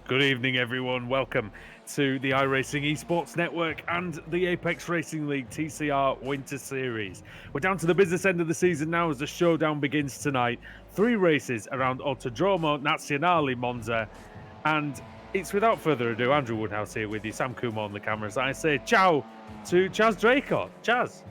Good evening, everyone. Welcome to the iRacing Esports Network and the Apex Racing League TCR Winter Series. We're down to the business end of the season now as the showdown begins tonight. 3 races around Autodromo Nazionale Monza. And it's without further ado, Andrew Woodhouse here with you, Sam Kumar on the cameras. I say ciao to Chaz Draycott. Chaz.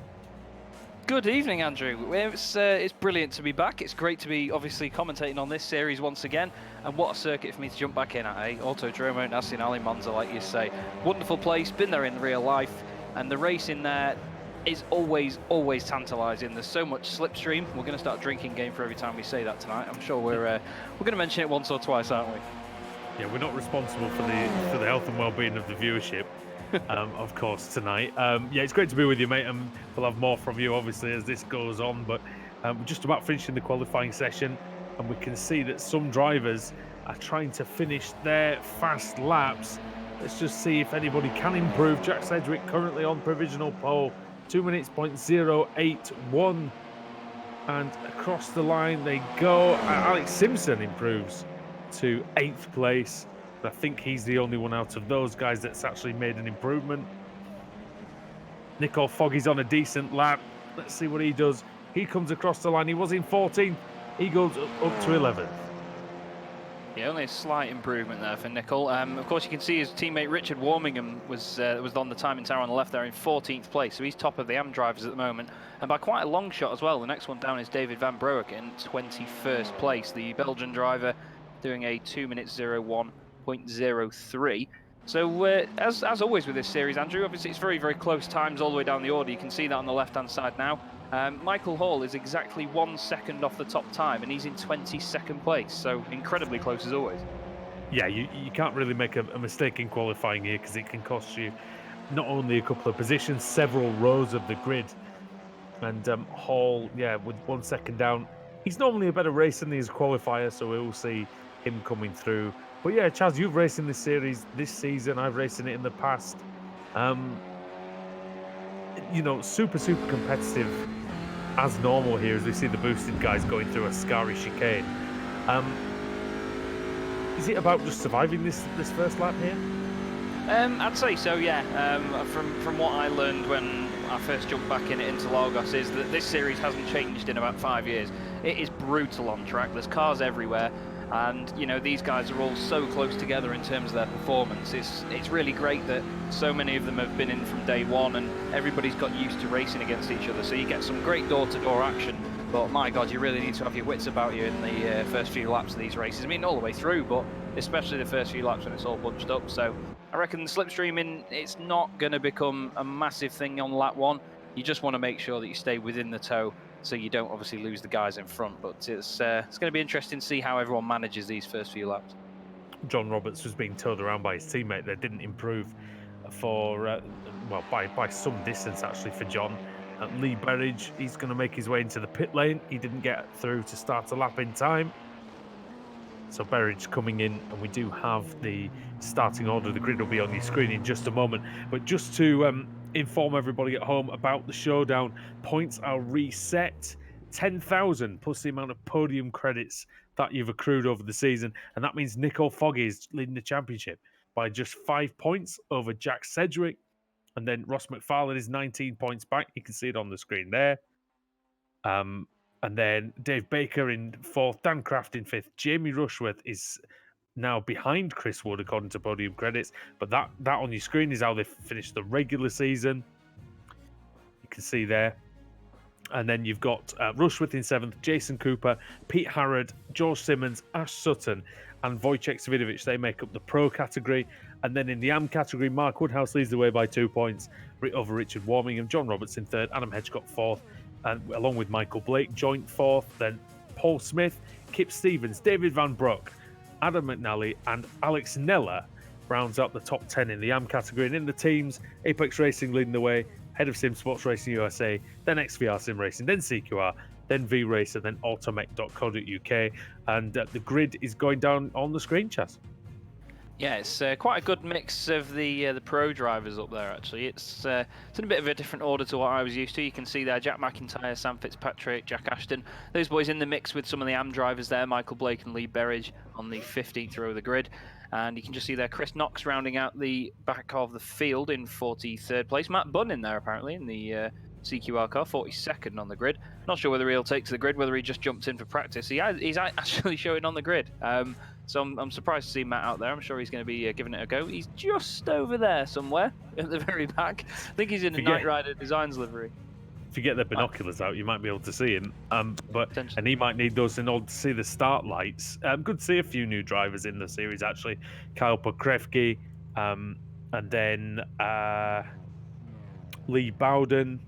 Good evening, Andrew. It's brilliant to be back. It's great to be obviously commentating on this series once again. And what a circuit for me to jump back in at, Autodromo Nazionale Monza, like you say. Wonderful place, been there in real life. And the race in there is always tantalising. There's so much slipstream. We're going to start a drinking game for every time we say that tonight. I'm sure we're going to mention it once or twice, aren't we? Yeah, we're not responsible for the health and well-being of the viewership. Of course, tonight. Yeah, it's great to be with you, mate, and we'll have more from you, obviously, as this goes on, but we're just about finishing the qualifying session, and we can see that some drivers are trying to finish their fast laps. Let's just see if anybody can improve. Jack Sedgwick currently on provisional pole, 2 minutes, .081, and across the line they go. Alex Simpson improves to 8th place. I think he's the only one out of those guys that's actually made an improvement. Nicole Foggy's on a decent lap. Let's see what he does. He comes across the line. He was in 14th. He goes up to 11th. Yeah, only a slight improvement there for Nicole. Of course, you can see his teammate Richard Warmingham was on the timing tower on the left there in 14th place. So he's top of the AM drivers at the moment. And by quite a long shot as well. The next one down is David Van Broek in 21st place. The Belgian driver doing a 2 minutes 01.03. So as always with this series, Andrew, obviously it's very close times all the way down the order. You can see that on the left hand side now. Michael Hall is exactly 1 second off the top time, and he's in 22nd place, so incredibly close as always. Yeah, you can't really make a mistake in qualifying here, because it can cost you not only a couple of positions, several rows of the grid. And Hall, yeah, with 1 second down, he's normally a better racer than his qualifier, so we'll see him coming through. But yeah, Chaz, you've raced in this series this season. I've raced in it in the past. You know, super competitive as normal here as we see the boosted guys going through a scary chicane. Is it about just surviving this first lap here? I'd say so, yeah. From what I learned when I first jumped back in at Interlagos is that this series hasn't changed in about 5 years. It is brutal on track. There's cars everywhere. And, you know, these guys are all so close together in terms of their performance. It's really great that so many of them have been in from day one and everybody's got used to racing against each other. So you get some great door-to-door action. But, my God, you really need to have your wits about you in the first few laps of these races. I mean, all the way through, but especially the first few laps when it's all bunched up. So I reckon slipstreaming, it's not going to become a massive thing on lap 1. You just want to make sure that you stay within the tow, so you don't obviously lose the guys in front. But it's going to be interesting to see how everyone manages these first few laps. John Roberts was being towed around by his teammate. They didn't improve for, by some distance actually for John. Lee Berridge, he's going to make his way into the pit lane. He didn't get through to start a lap in time. So Berridge coming in, and we do have the starting order. The grid will be on your screen in just a moment. But just to inform everybody at home about the showdown, points are reset. 10,000 plus the amount of podium credits that you've accrued over the season. And that means Nicole Foggy is leading the championship by just 5 points over Jack Sedgwick. And then Ross McFarlane is 19 points back. You can see it on the screen there. And then Dave Baker in 4th, Dan Kraft in 5th. Jamie Rushworth is now behind Chris Wood according to podium credits. But that on your screen is how they finished the regular season. You can see there. And then you've got Rushworth in 7th, Jason Cooper, Pete Harrod, George Simmons, Ash Sutton, and Wojciech Svidovic. They make up the pro category. And then in the AM category, Mark Woodhouse leads the way by 2 points over Richard Warmingham. John Roberts in 3rd, Adam Hedgecott 4th, and along with Michael Blake, joint 4th. Then Paul Smith, Kip Stevens, David Van Broek, Adam McNally, and Alex Nella rounds out the top 10 in the AM category. And in the teams, Apex Racing leading the way, Head of Sim Sports Racing USA, then XVR Sim Racing, then CQR, then V-Racer, then automech.co.uk. And the grid is going down on the screen, Chas. Yeah, it's quite a good mix of the pro drivers up there. Actually, it's in a bit of a different order to what I was used to. You can see there Jack McIntyre, Sam Fitzpatrick, Jack Ashton. Those boys in the mix with some of the AM drivers there, Michael Blake and Lee Berridge on the 15th row of the grid. And you can just see there Chris Knox rounding out the back of the field in 43rd place. Matt Bunn in there apparently in the CQR car, 42nd on the grid. Not sure whether he'll take to the grid, whether he just jumped in for practice. He's actually showing on the grid. So I'm surprised to see Matt out there. I'm sure he's going to be giving it a go. He's just over there somewhere at the very back. I think he's in a Knight Rider Designs livery. If you get the binoculars out, you might be able to see him. And he might need those in order to see the start lights. Good to see a few new drivers in the series actually. Kyle Pokrevki, and then Lee Bowden,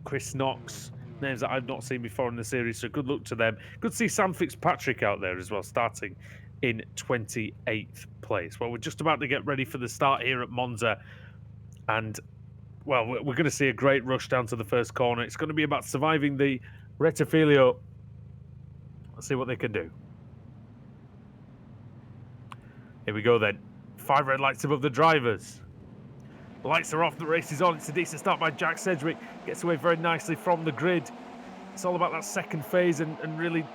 Chris Knox, names that I've not seen before in the series. So good luck to them. Good to see Sam Fitzpatrick out there as well, starting in 28th place. Well, we're just about to get ready for the start here at Monza, and well, we're going to see a great rush down to the first corner. It's going to be about surviving the Rettifilio. Let's see what they can do. Here we go then. 5 red lights above the drivers. The lights are off, the race is on. It's a decent start by Jack Sedgwick. Gets away very nicely from the grid. It's all about that second phase and really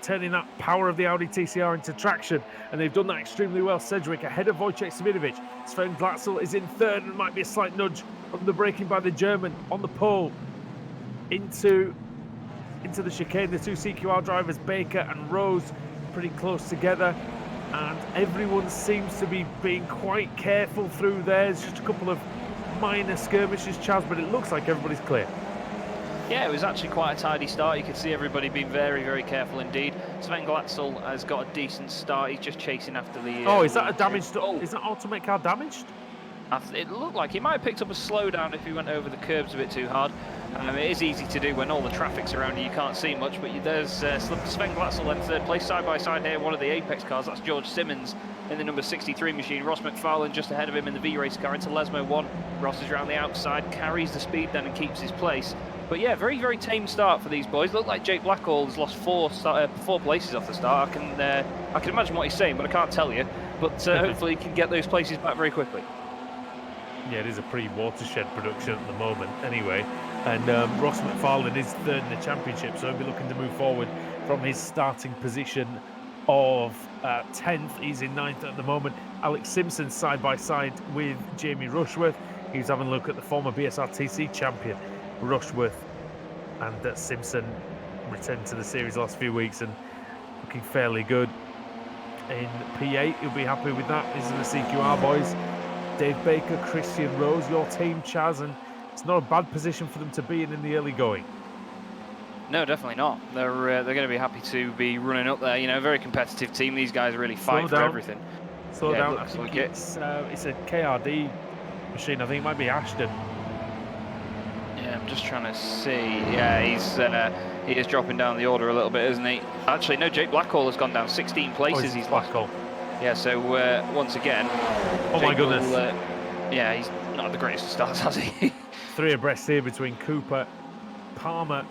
turning that power of the Audi TCR into traction. And they've done that extremely well. Sedgwick ahead of Wojciech Simidovic. Sven Glatzel is in third and might be a slight nudge from the braking by the German on the pole. Into the chicane, the 2 CQR drivers, Baker and Rose, pretty close together. And everyone seems to be being quite careful through there. There's just a couple of minor skirmishes, Chaz, but it looks like everybody's clear. Yeah, it was actually quite a tidy start. You could see everybody being very, very careful indeed. Sven Glatzel has got a decent start. He's just chasing after the... oh, is that a damaged... Is that ultimate car damaged? It looked like he might have picked up a slowdown if he went over the curbs a bit too hard. It is easy to do when all the traffic's around you. You can't see much, but there's Sven Glatzel in third place, side by side here. One of the Apex cars, that's George Simmons in the number 63 machine. Ross McFarlane just ahead of him in the V-Race car into Lesmo 1. Ross is around the outside, carries the speed then and keeps his place. But yeah, very, very tame start for these boys. Look like Jake Blackhall has lost four places off the start. I can imagine what he's saying, but I can't tell you. But hopefully he can get those places back very quickly. Yeah, it is a pre-watershed production at the moment anyway. And Ross McFarlane is third in the championship, so he'll be looking to move forward from his starting position of 10th. He's in 9th at the moment. Alex Simpson side by side with Jamie Rushworth. He's having a look at the former BSRTC champion, Rushworth, and Simpson returned to the series last few weeks and looking fairly good in P8. He'll be happy with that. These are the CQR boys. Dave Baker, Christian Rose, your team, Chaz, and it's not a bad position for them to be in the early going. No, definitely not. They're going to be happy to be running up there. You know, very competitive team. These guys really fight for everything. Slow down. I think it's a KRD machine. I think it might be Ashton. Yeah, I'm just trying to see. Yeah, he is dropping down the order a little bit, isn't he? Actually, no, Jake Blackhall has gone down 16 places. He's Blackhall. Yeah, so once again... Oh my goodness. Yeah, he's not had the greatest of starts, has he? 3 abreast here between Cooper, Palmer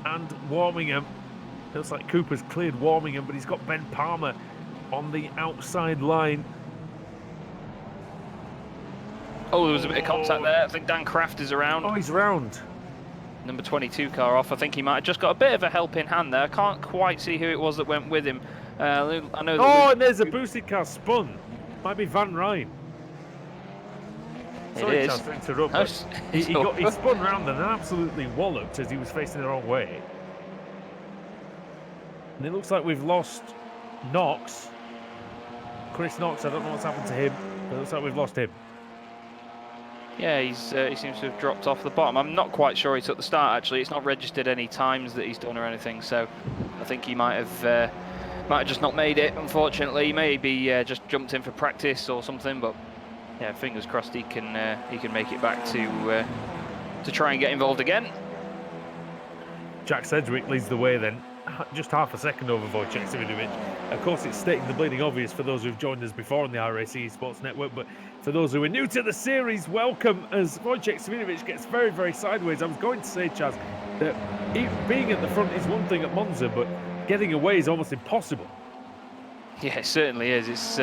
and Warmingham. Looks like Cooper's cleared Warmingham, but he's got Ben Palmer on the outside line. Oh, there was a bit of contact there. I think Dan Kraft is around. Oh, he's around. Number 22 car off. I think he might have just got a bit of a helping hand there. I can't quite see who it was that went with him. I know. Oh, and there's a boosted car spun. Might be Van Ryn. Sorry, Chaz, to interrupt. No, he spun round and absolutely walloped as he was facing the wrong way. And it looks like we've lost Knox. Chris Knox, I don't know what's happened to him, but it looks like we've lost him. Yeah, he seems to have dropped off the bottom. I'm not quite sure he took the start, actually. It's not registered any times that he's done or anything, so I think he might have just not made it, unfortunately. Maybe just jumped in for practice or something, but yeah, fingers crossed he can make it back to try and get involved again. Jack Sedgwick leads the way then, just half a second over Wojciech Simidovic. Of course, it's stating the bleeding obvious for those who've joined us before on the iRacing Esports Network, but for those who are new to the series, welcome as Wojciech Simidovic gets very, very sideways. I was going to say, Chaz, that being at the front is one thing at Monza, but getting away is almost impossible. Yeah, it certainly is. It's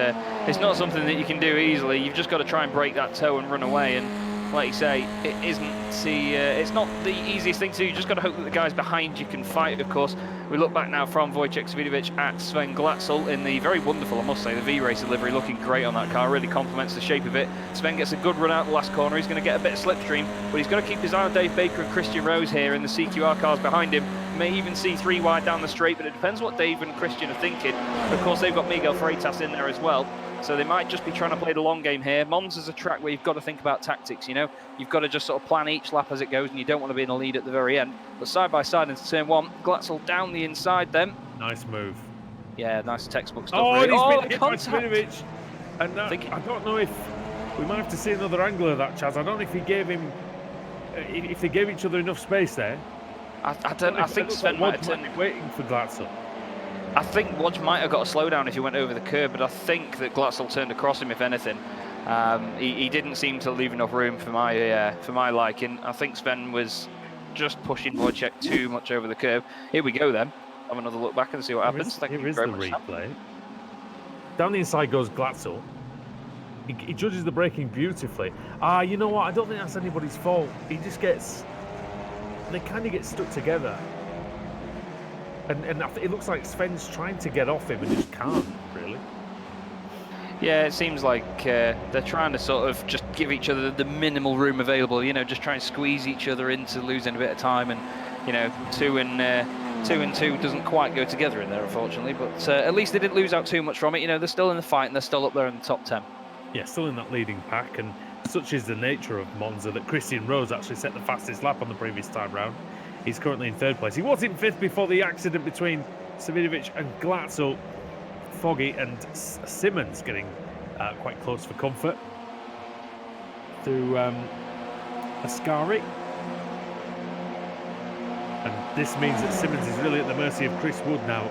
not something that you can do easily. You've just got to try and break that toe and run away. And like you say, it's not the easiest thing to do. You just got to hope that the guys behind you can fight. Of course, we look back now from Wojciech Svidovic at Sven Glatzel in the very wonderful, I must say, the V-Racer livery, looking great on that car. Really complements the shape of it. Sven gets a good run out the last corner. He's going to get a bit of slipstream, but he's got to keep his eye on Dave Baker and Christian Rose here, and the CQR cars behind him. May even see 3 wide down the straight, but it depends what Dave and Christian are thinking. Of course, they've got Miguel Freitas in there as well, so they might just be trying to play the long game here. Monza's a track where you've got to think about tactics, you know? You've got to just sort of plan each lap as it goes, and you don't want to be in the lead at the very end. But side by side into turn 1, Glatzel down the inside then. Nice move. Yeah, nice textbook stuff. Oh, really. and he's Oh, been hit contact. by Svidovic. And I don't know if we might have to see another angle of that, Chaz. I don't know if he gave him, if they gave each other enough space there. I think Sven might have turned. Waiting for Glatzel. I think Wodge might have got a slowdown if he went over the curb, but I think that Glatzel turned across him, if anything. He didn't seem to leave enough room for my liking. I think Sven was just pushing Wojciech too much over the curb. Here we go then. Have another look back and see what happens. Here is the replay. Down the inside goes Glatzel. He judges the braking beautifully. You know what? I don't think that's anybody's fault. He just gets... They kind of get stuck together. And it looks like Sven's trying to get off him and just can't, really. Yeah, it seems like they're trying to sort of just give each other the minimal room available, you know, just try and squeeze each other into losing a bit of time. And, you know, 2 and 2 doesn't quite go together in there, unfortunately. But at least they didn't lose out too much from it. You know, they're still in the fight and they're still up there in the top 10. Yeah, still in that leading pack, and such is the nature of Monza that Christian Rose actually set the fastest lap on the previous time round. He's currently in 3rd place. He was in 5th before the accident between Svidovic and Glatzel. Foggy and Simmons getting quite close for comfort through Ascari. And this means that Simmons is really at the mercy of Chris Wood now.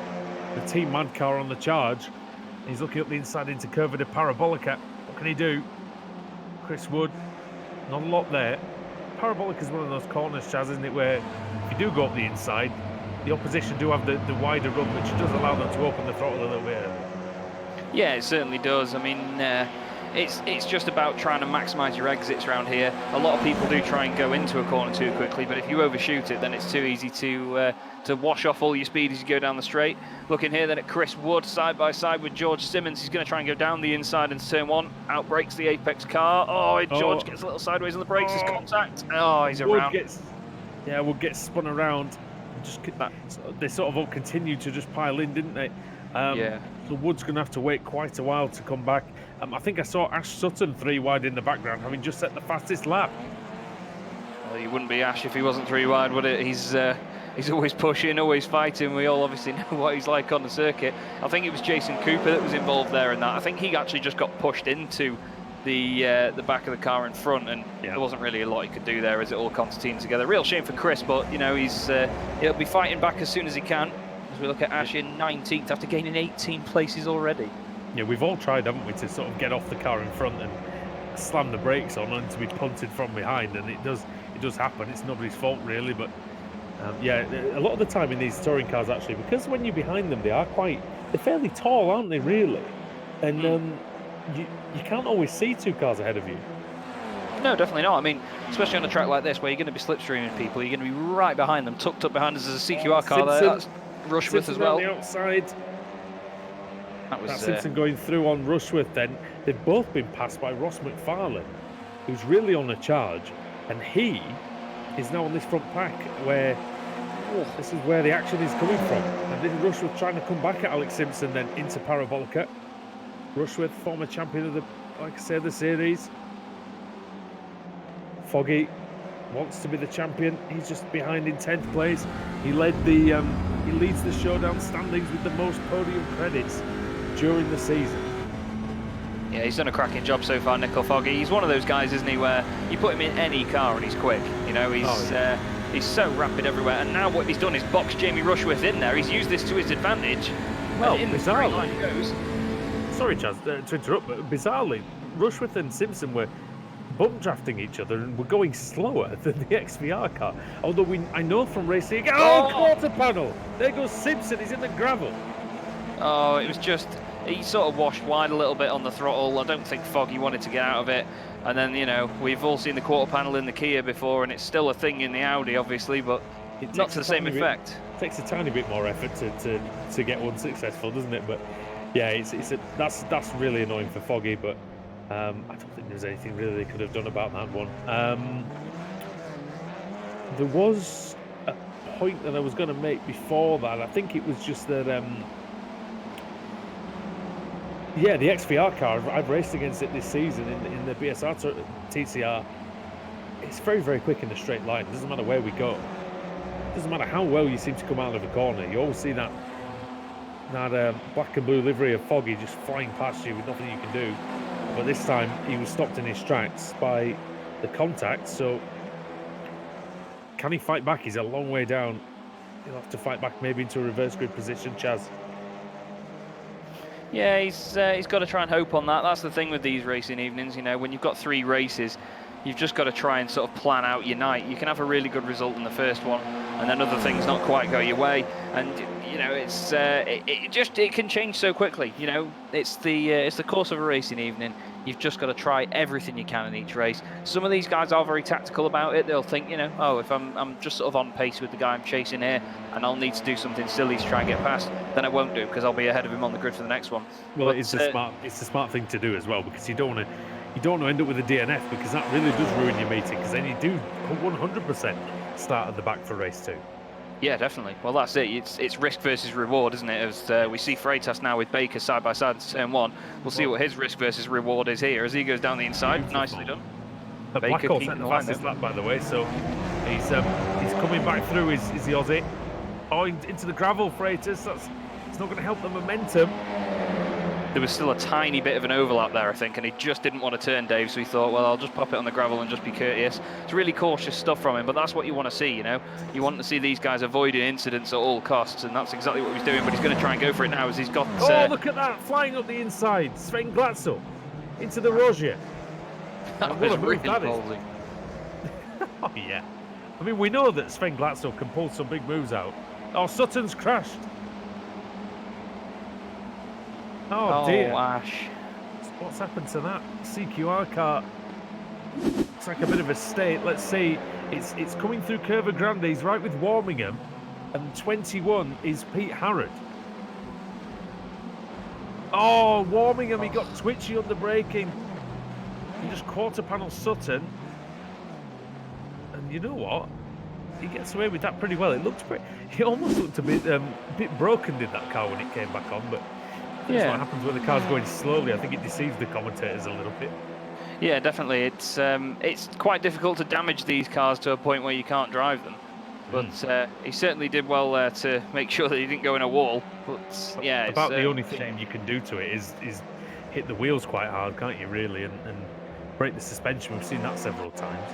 The Team Mad car on the charge. He's looking up the inside into Curva de Parabolica. What can he do? Chris Wood, not a lot there. Parabolica is one of those corners, Chaz, isn't it, where if you do go up the inside, the opposition do have the wider run, which does allow them to open the throttle a little bit. Yeah, it certainly does. I mean, it's just about trying to maximise your exits around here. A lot of people do try and go into a corner too quickly, but if you overshoot it, then it's too easy to wash off all your speed as you go down the straight. Looking here then at Chris Wood side by side with George Simmons. He's going to try and go down the inside into turn 1. Out breaks the Apex car. George gets a little sideways on the brakes. His contact. He's around. Wood gets spun around. They sort of all continued to just pile in, didn't they? Yeah. So Wood's going to have to wait quite a while to come back. I think I saw Ash Sutton 3 wide in the background, having just set the fastest lap. Well, he wouldn't be Ash if he wasn't 3 wide, would it? He's always pushing, always fighting. We all obviously know what he's like on the circuit. I think it was Jason Cooper that was involved there in that. I think he actually just got pushed into the back of the car in front, and there wasn't really a lot he could do there as it all concertinaed together. Real shame for Chris, but you know he'll be fighting back as soon as he can. As we look at Ash in 19th after gaining 18 places already. Yeah, we've all tried, haven't we, to sort of get off the car in front and slam the brakes on and to be punted from behind, and it does happen. It's nobody's fault really, but a lot of the time in these touring cars actually, because when you're behind them, they're fairly tall, aren't they, really? And you can't always see 2 cars ahead of you. No, definitely not. I mean, especially on a track like this where you're going to be slipstreaming people, you're going to be right behind them, tucked up behind us as a CQR car there. That's Rushworth as well. On the outside. That's Simpson going through on Rushworth then. They've both been passed by Ross McFarlane, who's really on a charge, and he is now on this front pack where this is where the action is coming from. And this is Rushworth trying to come back at Alex Simpson then into Parabolica. Rushworth, former champion of the series. Foggy wants to be the champion. He's just behind in 10th place. He leads the Showdown standings with the most podium credits during the season. Yeah, he's done a cracking job so far, Nickel Foggy. He's one of those guys, isn't he, where you put him in any car and he's quick. You know, he's so rapid everywhere. And now what he's done is box Jamie Rushworth in there. He's used this to his advantage. Well, bizarrely. Sorry, Chaz, to interrupt, but bizarrely, Rushworth and Simpson were bump drafting each other and were going slower than the XVR car. Although I know from racing, quarter panel! There goes Simpson, he's in the gravel. Oh, it was just he sort of washed wide a little bit on the throttle. I don't think Foggy wanted to get out of it. And then, you know, we've all seen the quarter panel in the Kia before, and it's still a thing in the Audi, obviously, but not to the same effect. It takes a tiny bit more effort to get one successful, doesn't it? But yeah, that's really annoying for Foggy. But I don't think there's anything really they could have done about that one. There was a point that I was going to make before that. I think it was just that. Yeah, the XVR car, I've raced against it this season in the BSR TCR. It's very, very quick in a straight line. It doesn't matter where we go. It doesn't matter how well you seem to come out of a corner. You always see that black and blue livery of Foggy just flying past you with nothing you can do. But this time, he was stopped in his tracks by the contact. So, can he fight back? He's a long way down. He'll have to fight back maybe into a reverse grid position, Chaz. Yeah, he's got to try and hope on that. That's the thing with these racing evenings, you know, when you've got 3 races, you've just got to try and sort of plan out your night. You can have a really good result in the first one, and then other things not quite go your way, and you know it can change so quickly. You know, it's the course of a racing evening. You've just got to try everything you can in each race. Some of these guys are very tactical about it. They'll think, you know, oh, if I'm just sort of on pace with the guy I'm chasing here, and I'll need to do something silly to try and get past, then I won't do because I'll be ahead of him on the grid for the next one. Well, but, it's the smart thing to do as well, because you don't want to end up with a DNF, because that really does ruin your meeting, because then you do 100% start at the back for race 2. Yeah, definitely. Well, that's it. It's risk versus reward, isn't it? As we see Freitas now with Baker side by side in turn 1. We'll see what his risk versus reward is here as he goes down the inside. Beautiful. Nicely done. Blackhole set the fastest lap, by the way, so he's coming back through. Is the Aussie? Oh, into the gravel, Freitas. It's not going to help the momentum. There was still a tiny bit of an overlap there, I think, and he just didn't want to turn, Dave, so he thought, well, I'll just pop it on the gravel and just be courteous. It's really cautious stuff from him, but that's what you want to see, you know? You want to see these guys avoiding incidents at all costs, and that's exactly what he's doing, but he's going to try and go for it now as he's got... Oh, look at that, flying up the inside. Sven Glatzel into the Rogier. That was really ballsy. Oh, yeah. I mean, we know that Sven Glatzel can pull some big moves out. Oh, Sutton's crashed. Oh dear. Ash. What's happened to that CQR car? It's like a bit of a state. Let's see. It's coming through Curva Grande. He's right with Warmingham. And 21 is Pete Harrod. Oh, Warmingham, he got twitchy on the braking. He just quarter panel Sutton. And you know what? He gets away with that pretty well. It looked pretty... He almost looked a bit broken, did that car, when it came back on, but... That's what happens when the car's going slowly. I think it deceives the commentators a little bit. Yeah, definitely. It's quite difficult to damage these cars to a point where you can't drive them. But he certainly did well there to make sure that he didn't go in a wall. But yeah, about the only thing you can do to it is hit the wheels quite hard, can't you? Really, and break the suspension. We've seen that several times.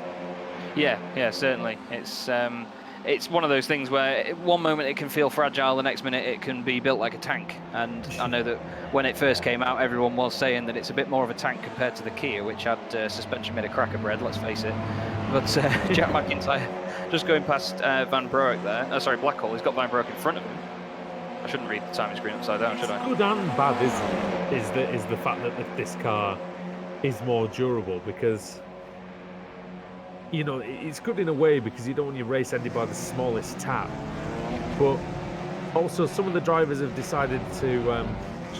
Yeah, certainly. It's one of those things where one moment it can feel fragile, the next minute it can be built like a tank. And I know that when it first came out, everyone was saying that it's a bit more of a tank compared to the Kia, which had suspension made of cracker bread, let's face it. But Jack McIntyre just going past Van Broek there. Sorry, Blackhole. He's got Van Broek in front of him. I shouldn't read the timing screen upside down, should I? Good and bad is the fact that this car is more durable, because... You know, it's good in a way because you don't want your race ended by the smallest tap. But also some of the drivers have decided to,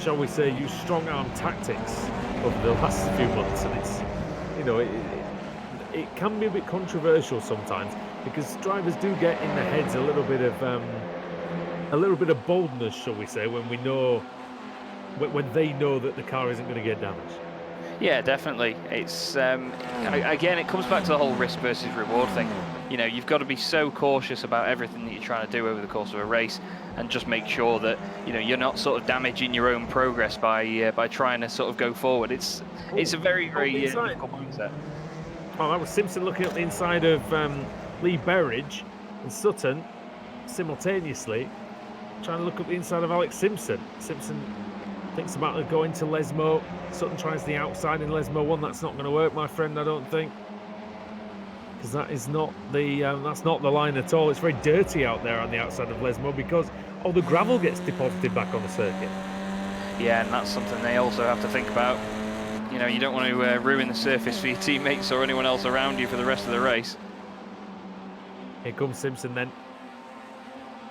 shall we say, use strong arm tactics over the last few months. And it's, you know, it can be a bit controversial sometimes, because drivers do get in their heads a little bit of boldness, shall we say, when when they know that the car isn't going to get damaged. Yeah, definitely. It's again, it comes back to the whole risk versus reward thing. You know, you've got to be so cautious about everything that you're trying to do over the course of a race, and just make sure that, you know, you're not sort of damaging your own progress by trying to sort of go forward. It's a very difficult mindset. Oh, that was Simpson looking up the inside of Lee Berridge, and Sutton simultaneously trying to look up the inside of Alex Simpson. Simpson thinks about going to Lesmo. Sutton tries the outside in Lesmo 1. That's not going to work, my friend, I don't think, because that's not the line at all. It's very dirty out there on the outside of Lesmo, because all the gravel gets deposited back on the circuit. Yeah, and that's something they also have to think about. You know, you don't want to ruin the surface for your teammates or anyone else around you for the rest of the race. Here comes Simpson then.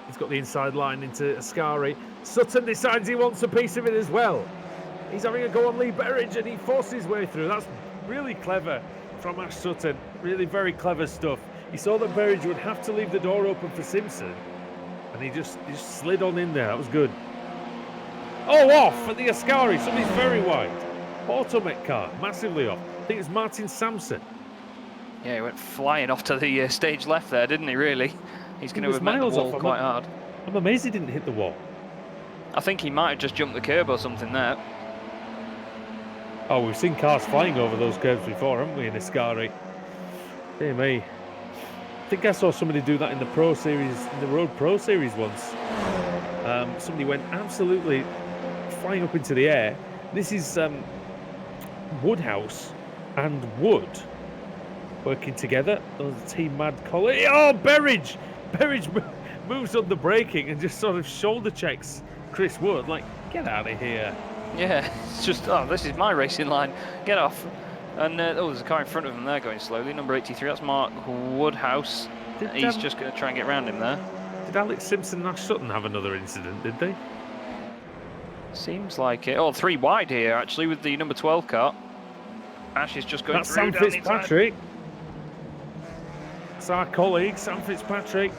He's got the inside line into Ascari. Sutton decides he wants a piece of it as well. He's having a go on Lee Berridge and he forces his way through. That's really clever from Ash Sutton. Really very clever stuff. He saw that Berridge would have to leave the door open for Simpson. And he just slid on in there. That was good. Oh, off at the Ascari. Somebody's very wide. Automet car, massively off. I think it's Martin Sampson. Yeah, he went flying off to the stage left there, didn't he, really? He's going to have met the wall quite hard. I'm amazed he didn't hit the wall. I think he might have just jumped the curb or something there. Oh, we've seen cars flying over those curbs before, haven't we, in Ascari? Dear me. I think I saw somebody do that in the Pro Series, in the Road Pro Series once. Somebody went absolutely flying up into the air. This is Woodhouse and Wood working together. Oh, the Team Mad colleague. Oh, Berridge! Berridge moves on the braking and just sort of shoulder checks Chris Wood. Like, get out of here. Yeah, it's just, oh, this is my racing line. Get off. And, oh, there's a car in front of him there going slowly. Number 83, that's Mark Woodhouse. He's just going to try and get around him there. Did Alex Simpson and Ash Sutton have another incident, did they? Seems like it. Oh, 3 wide here, actually, with the number 12 car. Ash is just going That's through Sam Fitzpatrick. That's our colleague, Sam Fitzpatrick.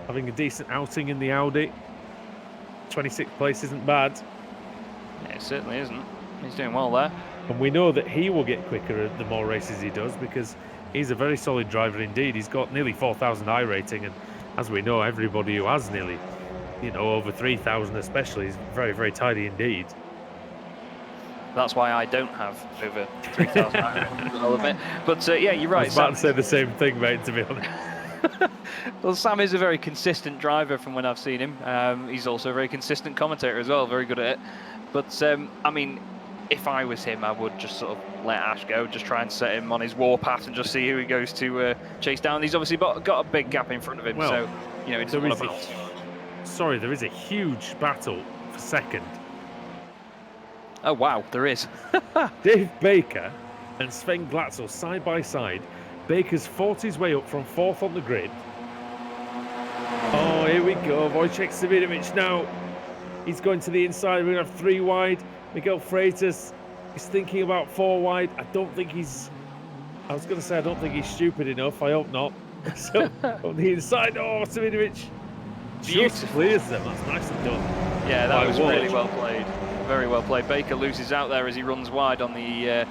Having a decent outing in the Audi. 26th place isn't bad. Yeah, it certainly isn't. He's doing well there. And we know that he will get quicker the more races he does because he's a very solid driver indeed. He's got nearly 4,000 iRating, and as we know, everybody who has nearly, you know, over 3,000 especially is very, very tidy indeed. That's why I don't have over 3,000 I'll admit. But yeah, you're right. I was about to say the same thing, mate, to be honest. Well, Sam is a very consistent driver from when I've seen him. He's also a very consistent commentator as well, very good at it. But, I mean, if I was him, I would just sort of let Ash go, just try and set him on his warpath and just see who he goes to chase down. He's obviously got a big gap in front of him, well, so, you know, he doesn't want to bounce. Sorry, there is a huge battle for second. Oh, wow, there is. Dave Baker and Sven Glatzel side by side. Baker's fought his way up from 4th on the grid. Oh, here we go. Wojciech Savinovic now. He's going to the inside. We're going to have 3 wide. Miguel Freitas is thinking about 4 wide. I don't think he's... I was going to say I don't think he's stupid enough. I hope not. So, on the inside. Oh, Savinovic just clears them. That's nicely done. Yeah, that was really well played. Very well played. Baker loses out there as he runs wide on the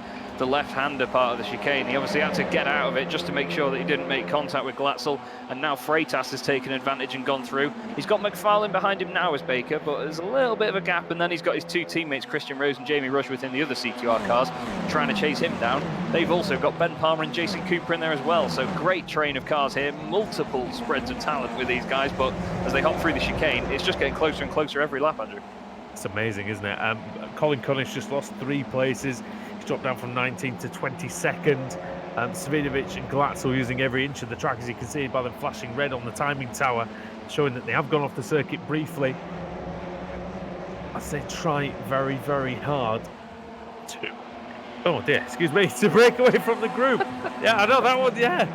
left-hander part of the chicane. He obviously had to get out of it just to make sure that he didn't make contact with Glatzel, and now Freitas has taken advantage and gone through. He's got McFarlane behind him now as Baker, but there's a little bit of a gap, and then he's got his 2 teammates, Christian Rose and Jamie Rush, within the other CQR cars, trying to chase him down. They've also got Ben Palmer and Jason Cooper in there as well, so great train of cars here, multiple spreads of talent with these guys, but as they hop through the chicane, it's just getting closer and closer every lap, Andrew. It's amazing, isn't it? Colin Cunnish just lost 3 places. He's dropped down from 19th to 22nd. Savinovic and Glatzel using every inch of the track, as you can see by them flashing red on the timing tower, showing that they have gone off the circuit briefly. As they try very, very hard to... Oh dear, excuse me, to break away from the group. Yeah, I know that one, yeah.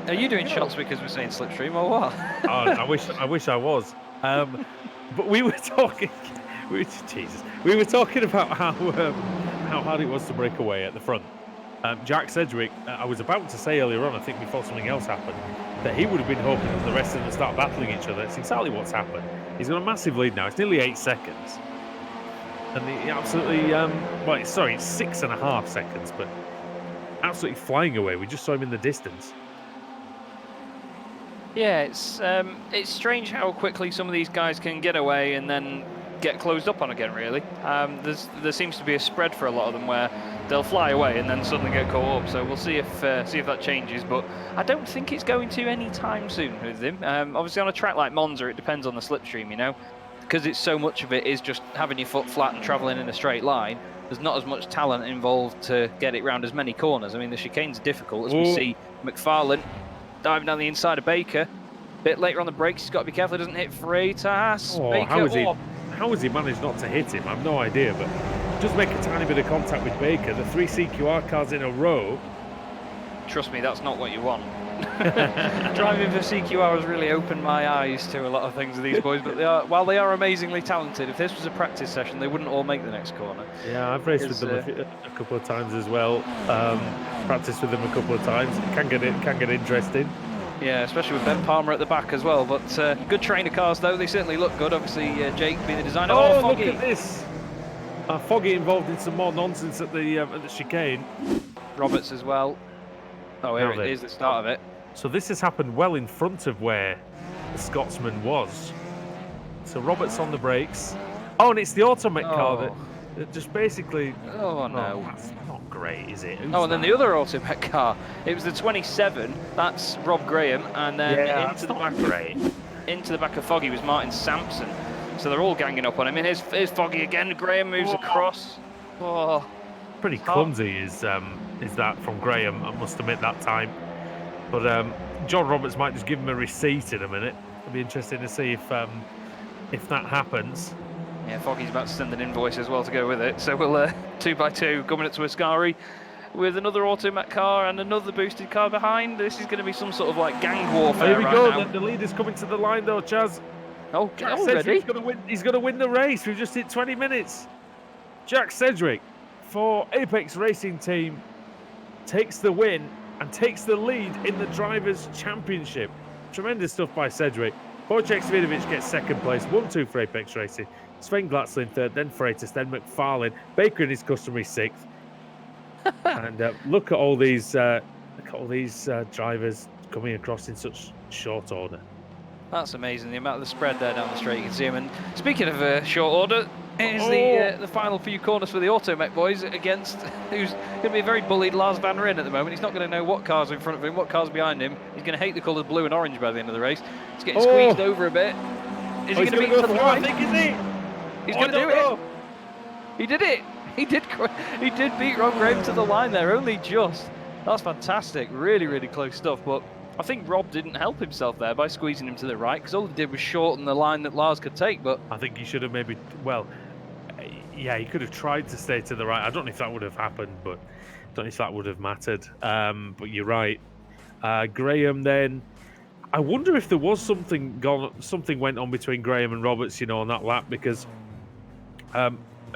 Are you doing shots because we're saying slipstream or what? Oh, I wish I was. But we were talking... We were talking about how hard it was to break away at the front. Jack Sedgwick, I was about to say earlier on, I think before something else happened, that he would have been hoping that the rest of them start battling each other. It's exactly what's happened. He's got a massive lead now. It's nearly 8 seconds. And he absolutely, well, sorry, it's 6.5 seconds, but absolutely flying away. We just saw him in the distance. Yeah, it's strange how quickly some of these guys can get away and then get closed up on again, really. There seems to be a spread for a lot of them where they'll fly away and then suddenly get caught up, so we'll see if that changes, but I don't think it's going to any time soon with him. Obviously on a track like Monza, it depends on the slipstream, you know, because it's so much of it is just having your foot flat and travelling in a straight line. There's not as much talent involved to get it round as many corners. I mean, the chicane's difficult, as we see McFarlane diving down the inside of Baker. A bit later on the brakes, he's got to be careful he doesn't hit Freitas. Oh, Baker, how how has he managed not to hit him? I've no idea, but just make a tiny bit of contact with Baker. The 3 CQR cars in a row. Trust me, that's not what you want. Driving for CQR has really opened my eyes to a lot of things with these boys, but while they are amazingly talented, if this was a practice session, they wouldn't all make the next corner. Yeah, I've raced with them a couple of times as well. Practiced with them a couple of times. It can get interesting. Yeah, especially with Ben Palmer at the back as well. But good trainer cars, though. They certainly look good. Obviously, Jake being the designer. Oh, Foggy. look at this! Foggy involved in some more nonsense at the chicane. Roberts as well. Oh, here it is, the start of it. So this has happened well in front of where the Scotsman was. So Roberts on the brakes. Oh, and it's the Automech car that just basically... Oh, no. That's not great, is it? And then the other Automech car. It was the 27. That's Rob Graham. And then into the back of Foggy was Martin Sampson. So they're all ganging up on him. And here's Foggy again. Graham moves across. Oh. Pretty clumsy is that from Graham, I must admit, that time. But John Roberts might just give him a receipt in a minute. It'll be interesting to see if that happens. Yeah, Foggy's about to send an invoice as well to go with it. So we'll 2 by 2 coming up to Ascari with another Automat car and another boosted car behind. This is going to be some sort of like gang warfare. Here we go. The leader's coming to the line though, Chaz. Oh, already? He's going to win the race. We've just hit 20 minutes. Jack Sedgwick for Apex Racing Team takes the win and takes the lead in the Drivers' Championship. Tremendous stuff by Sedgwick. Wojciech Svidovic gets second place, 1-2 for Apex Racing. Sven Glatzel in third, then Freitas, then McFarlane. Baker in his customary sixth. And look at all these drivers coming across in such short order. That's amazing, the amount of the spread there down the straight. You can see them. And speaking of short order, here's the final few corners for the Automech boys against who's going to be a very bullied Lars Van Ryn at the moment. He's not going to know what cars are in front of him, what cars behind him. He's going to hate the colours blue and orange by the end of the race. He's getting squeezed over a bit. Is he going to beat him to the line? I think, is he? He's going to do it. He did it. He did beat Rob Graham to the line there, only just. That's fantastic. Really, really close stuff. But I think Rob didn't help himself there by squeezing him to the right, because all he did was shorten the line that Lars could take. But I think he should have maybe, well, yeah, he could have tried to stay to the right. I don't know if that would have happened, but I don't know if that would have mattered. But you're right. Graham then, I wonder if there was something went on between Graham and Roberts, on that lap, because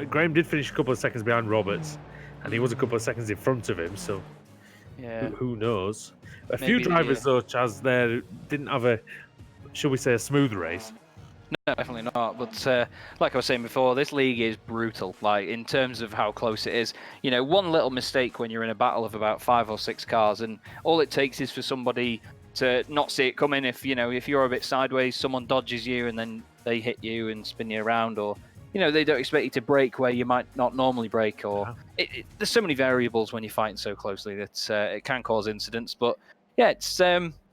Graham did finish a couple of seconds behind Roberts, and he was a couple of seconds in front of him, so yeah, who knows? A few drivers, though, Chaz, there didn't have a, shall we say, a smooth race. No, definitely not. But like I was saying before, this league is brutal. Like in terms of how close it is, one little mistake when you're in a battle of about 5 or 6 cars, and all it takes is for somebody to not see it coming. If you're a bit sideways, someone dodges you and then they hit you and spin you around, or they don't expect you to brake where you might not normally brake, or there's so many variables when you're fighting so closely that it can cause incidents. But yeah,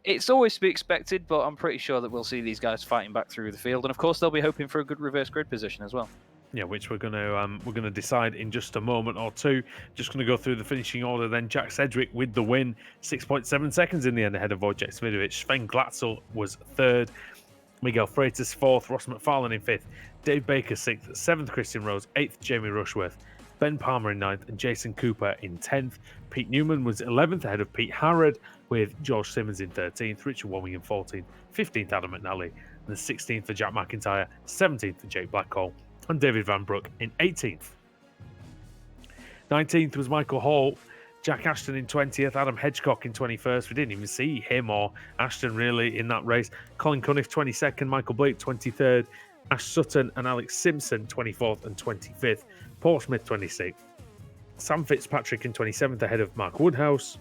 it's always to be expected, but I'm pretty sure that we'll see these guys fighting back through the field, and of course they'll be hoping for a good reverse grid position as well. Yeah, which we're gonna decide in just a moment or two. Just gonna go through the finishing order then. Jack Sedgwick with the win, 6.7 seconds in the end ahead of Wojciech Svidovic. Sven Glatzel was third, Miguel Freitas fourth, Ross McFarlane in fifth, Dave Baker sixth, seventh Christian Rose, eighth Jamie Rushworth, Ben Palmer in ninth, and Jason Cooper in 10th. Pete Newman was 11th ahead of Pete Harrod, with George Simmons in 13th, Richard Warming in 14th, 15th Adam McNally, and the 16th for Jack McIntyre, 17th for Jake Blackhall, and David Van Broek in 18th. 19th was Michael Hall, Jack Ashton in 20th, Adam Hedgecock in 21st. We didn't even see him or Ashton really in that race. Colin Cunniff 22nd, Michael Blake 23rd, Ash Sutton and Alex Simpson 24th and 25th, Paul Smith 26th, Sam Fitzpatrick in 27th ahead of Mark Woodhouse,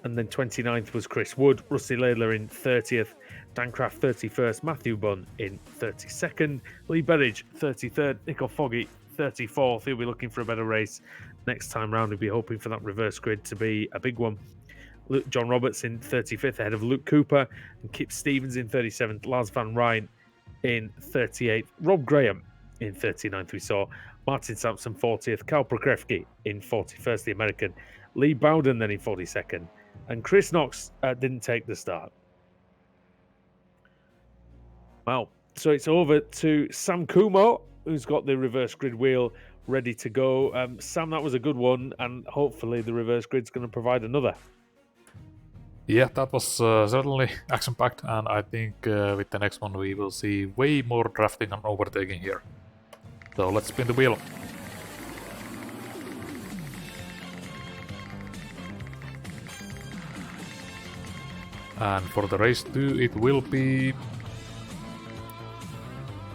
and then 29th was Chris Wood, Rusty Laidler in 30th, Dan Craft 31st, Matthew Bunn in 32nd, Lee Berridge 33rd, Nico Foggy 34th. He'll be looking for a better race next time round. He'll be hoping for that reverse grid to be a big one. John Roberts in 35th ahead of Luke Cooper, and Kip Stevens in 37th, Lars Van Ryn in 38th, Rob Graham in 39th. We saw Martin Sampson 40th, Cal Prokrevsky in 41st, the American, Lee Bowden then in 42nd, and Chris Knox didn't take the start. Well, So it's over to Sam Kumo, who's got the reverse grid wheel ready to go. Sam, that was a good one, and hopefully the reverse grid's going to provide another. Yeah, that was certainly action-packed, and I think with the next one we will see way more drafting and overtaking here. So let's spin the wheel. And for the race 2 it will be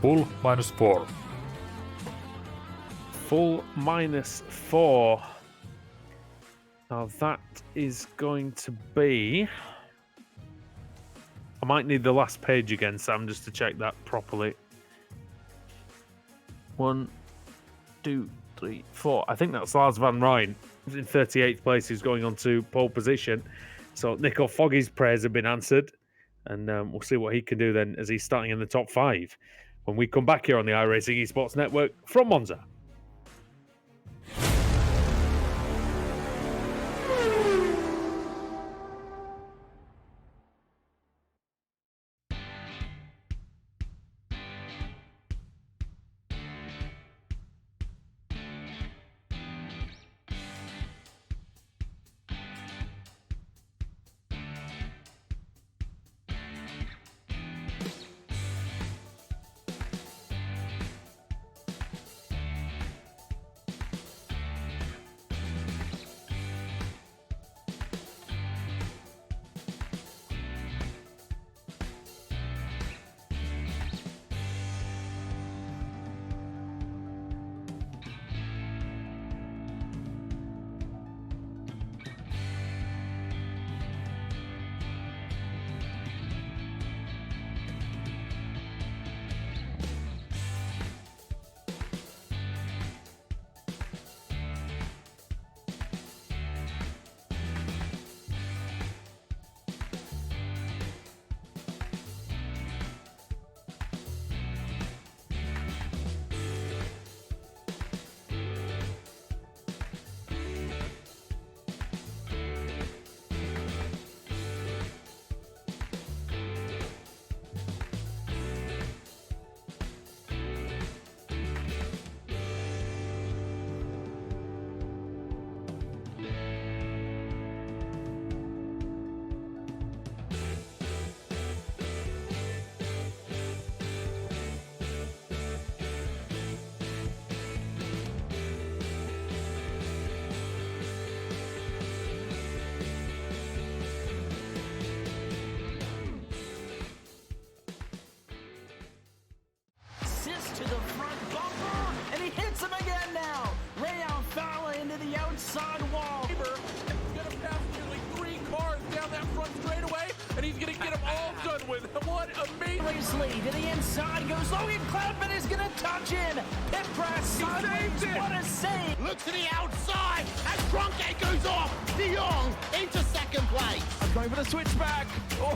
full -4. Full -4. Now that is going to be... I might need the last page again, Sam, just to check that properly. 1, 2, 3, 4. I think that's Lars van Rijn in 38th place, who's going on to pole position. So Nico Foggy's prayers have been answered, and we'll see what he can do then as he's starting in the top 5 when we come back here on the iRacing Esports Network from Monza. To the front bumper, and he hits him again now. Rayon Fowler into the outside wall. He's gonna pass nearly 3 cars down that front straightaway, and he's gonna get them all done with. What amazing! Race lead to the inside goes Logan Cloudman is gonna touch in. Pit press sideways. What a save! Look to the outside as Tronke goes off. De Jong into second place. I'm going for the switchback. Oh,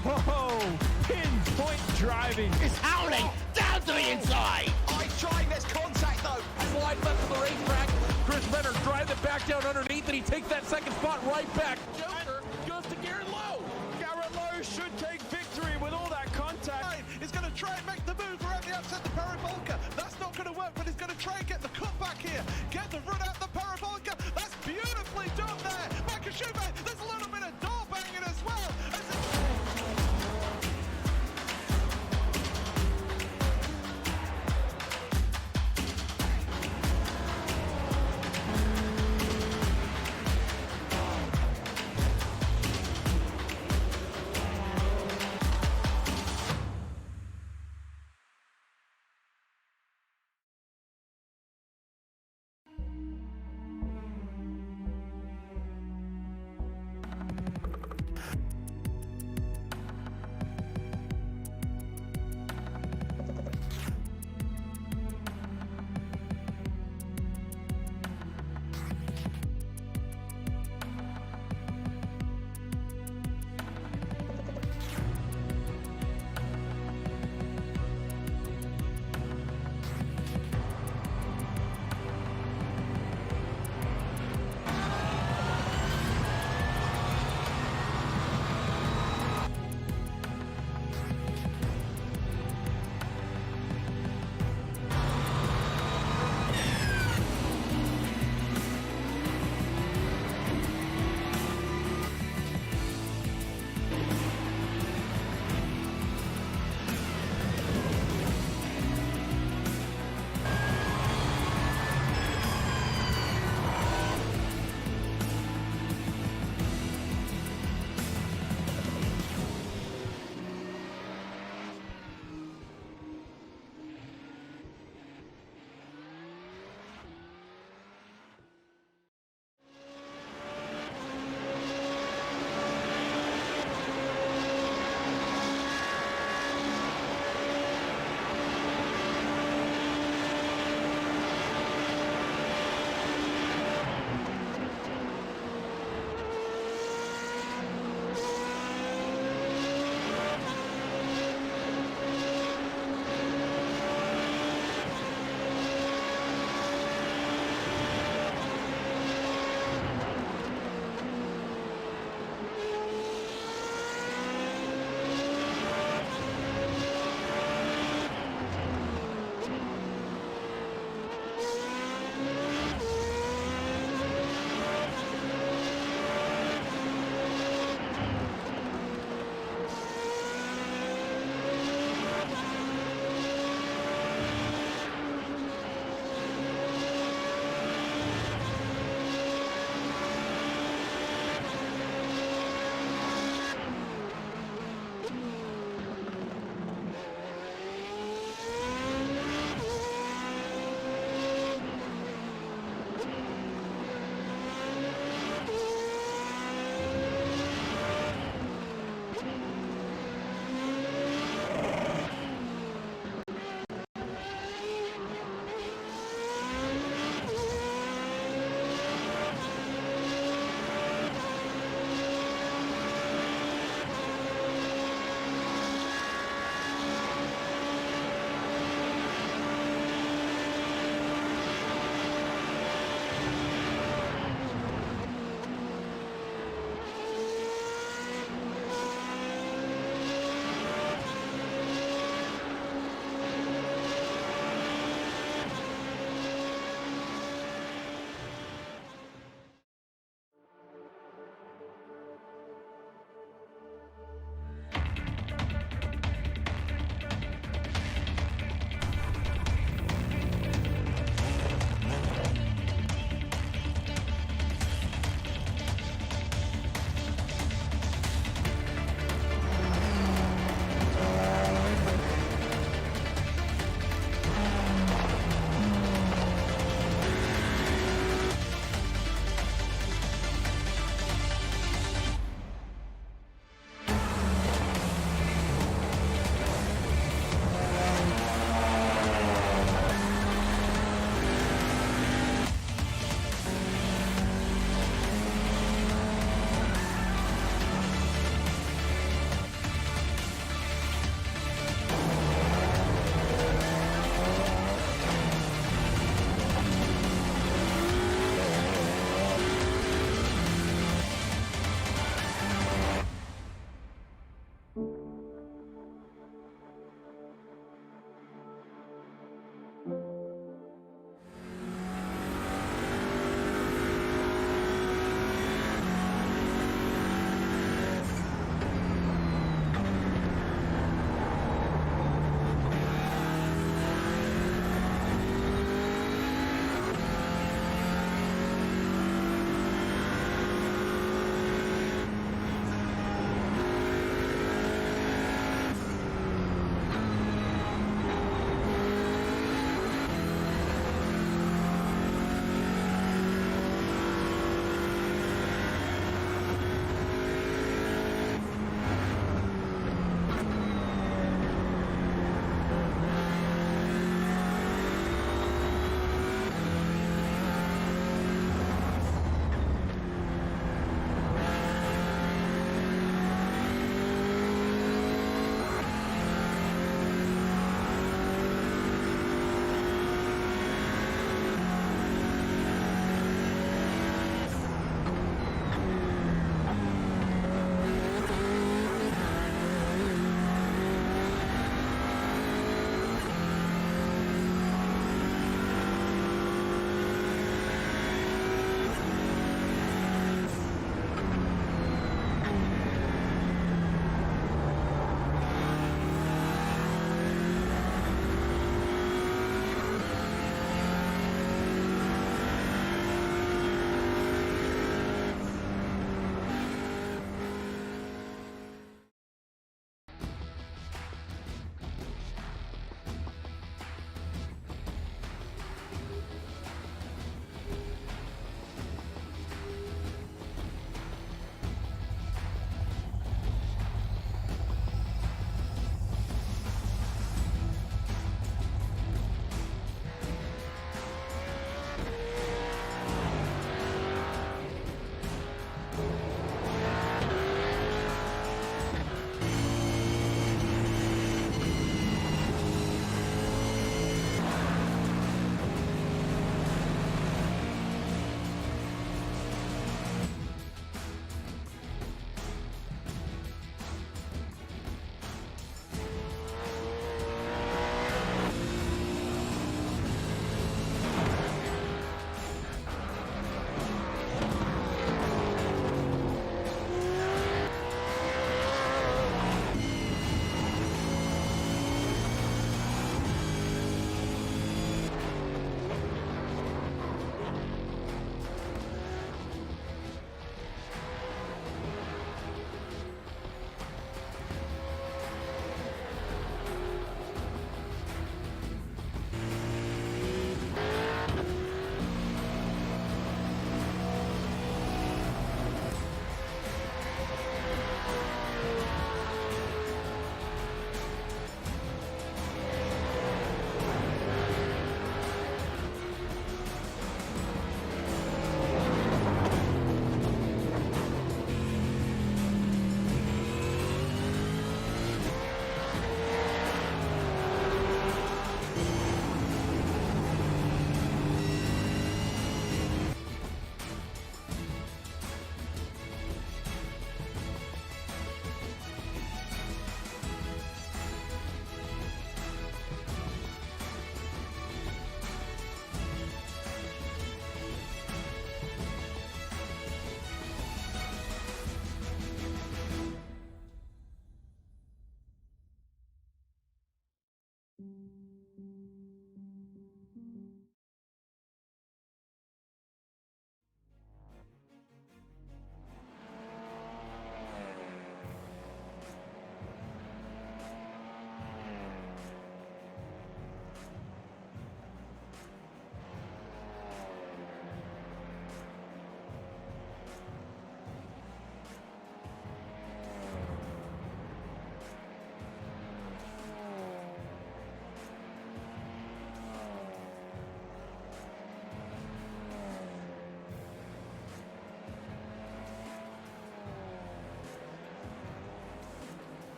pinpoint driving. It's howling down to the inside. Trying this contact though. Slide left to the racetrack. Chris Leonard drives it back down underneath, and he takes that second spot right back. Joker goes to Garrett Lowe. Garrett Lowe should take victory with all that contact. He's going to try and make the move around the outside the Parabolka. That's not going to work, but he's going to try and get the cut back here. Get the run out the Parabolka. That's beautifully done there. Michael Schumacher, there's a little bit of door banging as well.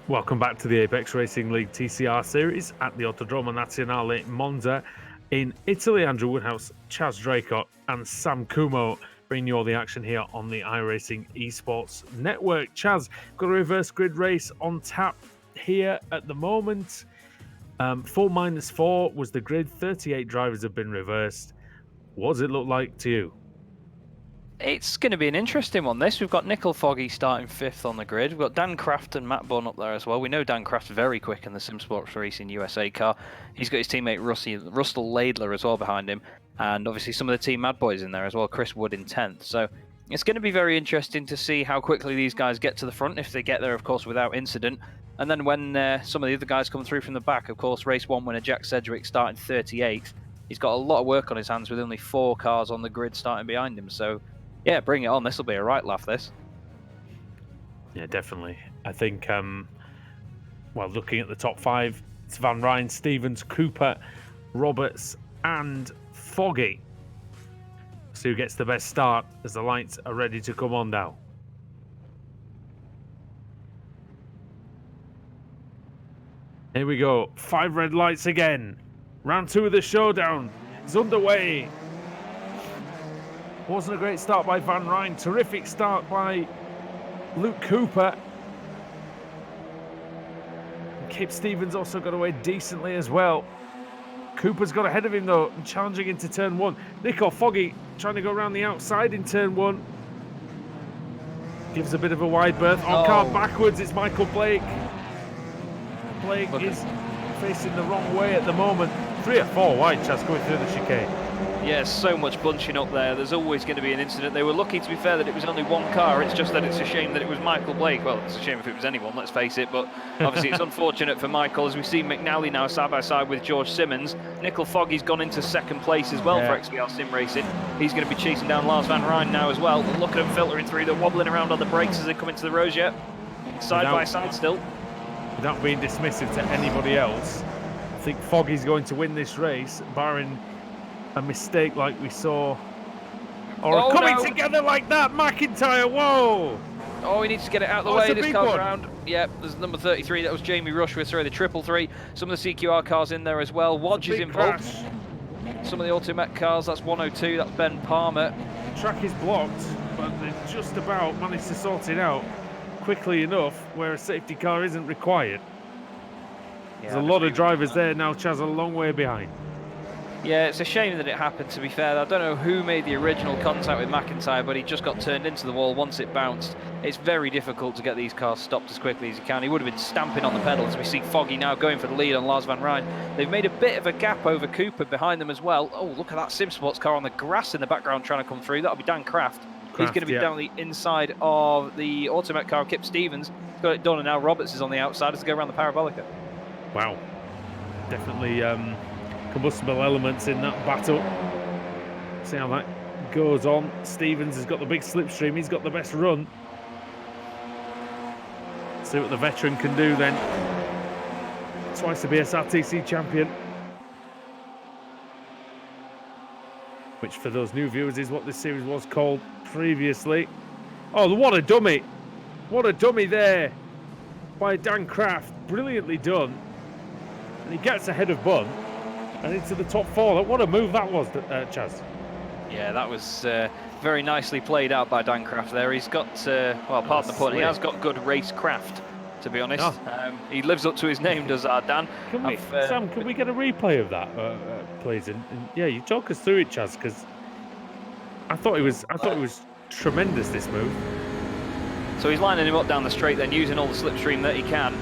Welcome back to the Apex Racing League TCR series at the Autodromo Nazionale Monza in Italy. Andrew Woodhouse, Chaz Draycott, and Sam Kumo bringing you all the action here on the iRacing Esports Network. Chaz, got a reverse grid race on tap here at the moment. 4-4 was the grid. 38 drivers have been reversed. What does it look like to you? It's going to be an interesting one, this. We've got Nickel Foggy starting 5th on the grid. We've got Dan Kraft and Matt Bunn up there as well. We know Dan Kraft's very quick in the Sim Sports Racing USA car. He's got his teammate Russell Laidler as well behind him. And obviously some of the Team Mad Boys in there as well. Chris Wood in 10th. So it's going to be very interesting to see how quickly these guys get to the front, if they get there, of course, without incident. And then when some of the other guys come through from the back, of course, race 1 winner Jack Sedgwick starting 38th. He's got a lot of work on his hands with only 4 cars on the grid starting behind him. So yeah, bring it on. This will be a right laugh, this. Yeah, definitely. I think, well, looking at the top 5, it's Van Rijn, Stevens, Cooper, Roberts, and Foggy. So who gets the best start as the lights are ready to come on now? Here we go. 5 red lights again. Round 2 of the showdown is underway. Wasn't a great start by Van Rijn. Terrific start by Luke Cooper. And Kip Stevens also got away decently as well. Cooper's got ahead of him though, and challenging into turn 1. Nico Foggy trying to go around the outside in turn 1. Gives a bit of a wide berth. On car backwards, it's Michael Blake. Blake is facing the wrong way at the moment. 3 or 4 wide, Chaz, going through the chicane. Yeah, so much bunching up there. There's always going to be an incident. They were lucky, to be fair, that it was only 1 car. It's just that it's a shame that it was Michael Blake. Well, it's a shame if it was anyone, let's face it. But obviously it's unfortunate for Michael, as we see McNally now side by side with George Simmons. Nickel Foggy's gone into 2nd place as well for XBR Sim Racing. He's going to be chasing down Lars Van Rijn now as well. Look at them filtering through. They're wobbling around on the brakes as they come into the Rosier. Side by side still. Without being dismissive to anybody else, I think Foggy's going to win this race, barring a mistake like we saw. Or coming together like that, McIntyre, whoa! Oh, he needs to get it out of the way. This car's around. Yep, there's number 33. That was Jamie Rush with the 333. Some of the CQR cars in there as well. Wodge is involved. Some of the Automet cars. That's 102. That's Ben Palmer. The track is blocked, but they just about managed to sort it out quickly enough where a safety car isn't required. There's a lot of drivers there now. Chaz a long way behind. Yeah, it's a shame that it happened, to be fair. I don't know who made the original contact with McIntyre, but he just got turned into the wall once it bounced. It's very difficult to get these cars stopped as quickly as you can. He would have been stamping on the pedals. We see Foggy now going for the lead on Lars Van Rijn. They've made a bit of a gap over Cooper behind them as well. Oh, look at that Sim Sports car on the grass in the background trying to come through. That'll be Dan Kraft. He's going to be down the inside of the Automet car of Kip Stevens. He's got it done, and now Roberts is on the outside as they go around the Parabolica. Wow. Definitely combustible elements in that battle. See how that goes on. Stevens has got the big slipstream. He's got the best run. See what the veteran can do then. Twice a BSRTC champion. Which for those new viewers is what this series was called previously. Oh, what a dummy. What a dummy there by Dan Kraft. Brilliantly done. And he gets ahead of Bunn and into the top 4. What a move that was, Chaz. Yeah, that was very nicely played out by Dan Kraft there. He's got, well, pardon the pun, he has got good race craft, to be honest. Oh. He lives up to his name, does our Dan. Sam, can we get a replay of that, please? And yeah, you talk us through it, Chaz, because I thought it was tremendous, this move. So he's lining him up down the straight then, using all the slipstream that he can.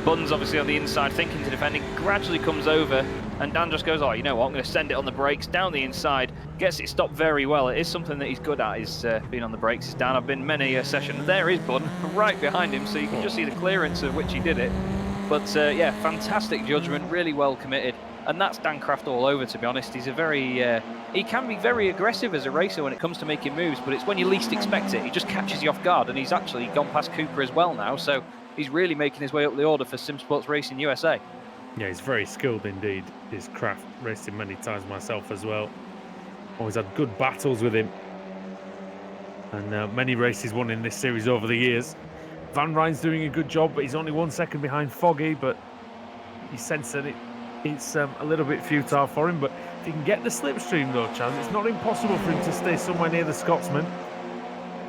Bunn's obviously on the inside, thinking to defend. He gradually comes over, and Dan just goes, oh, you know what, I'm going to send it on the brakes, down the inside, gets it stopped very well. It is something that he's good at, is being on the brakes. Is Dan. I've been many a session. There is Bunn, right behind him, so you can just see the clearance of which he did it. But yeah, fantastic judgment, really well committed. And that's Dan Kraft all over, to be honest. He's a very, he can be very aggressive as a racer when it comes to making moves, but it's when you least expect it. He just catches you off guard, and he's actually gone past Cooper as well now, so he's really making his way up the order for Sim Sports Racing USA. Yeah, he's very skilled indeed. His Kraft, raced him many times myself as well. Always had good battles with him. And many races won in this series over the years. Van Ryn's doing a good job, but he's only 1 second behind Foggy, but you sense that it's a little bit futile for him. But if he can get the slipstream though, Chaz, it's not impossible for him to stay somewhere near the Scotsman.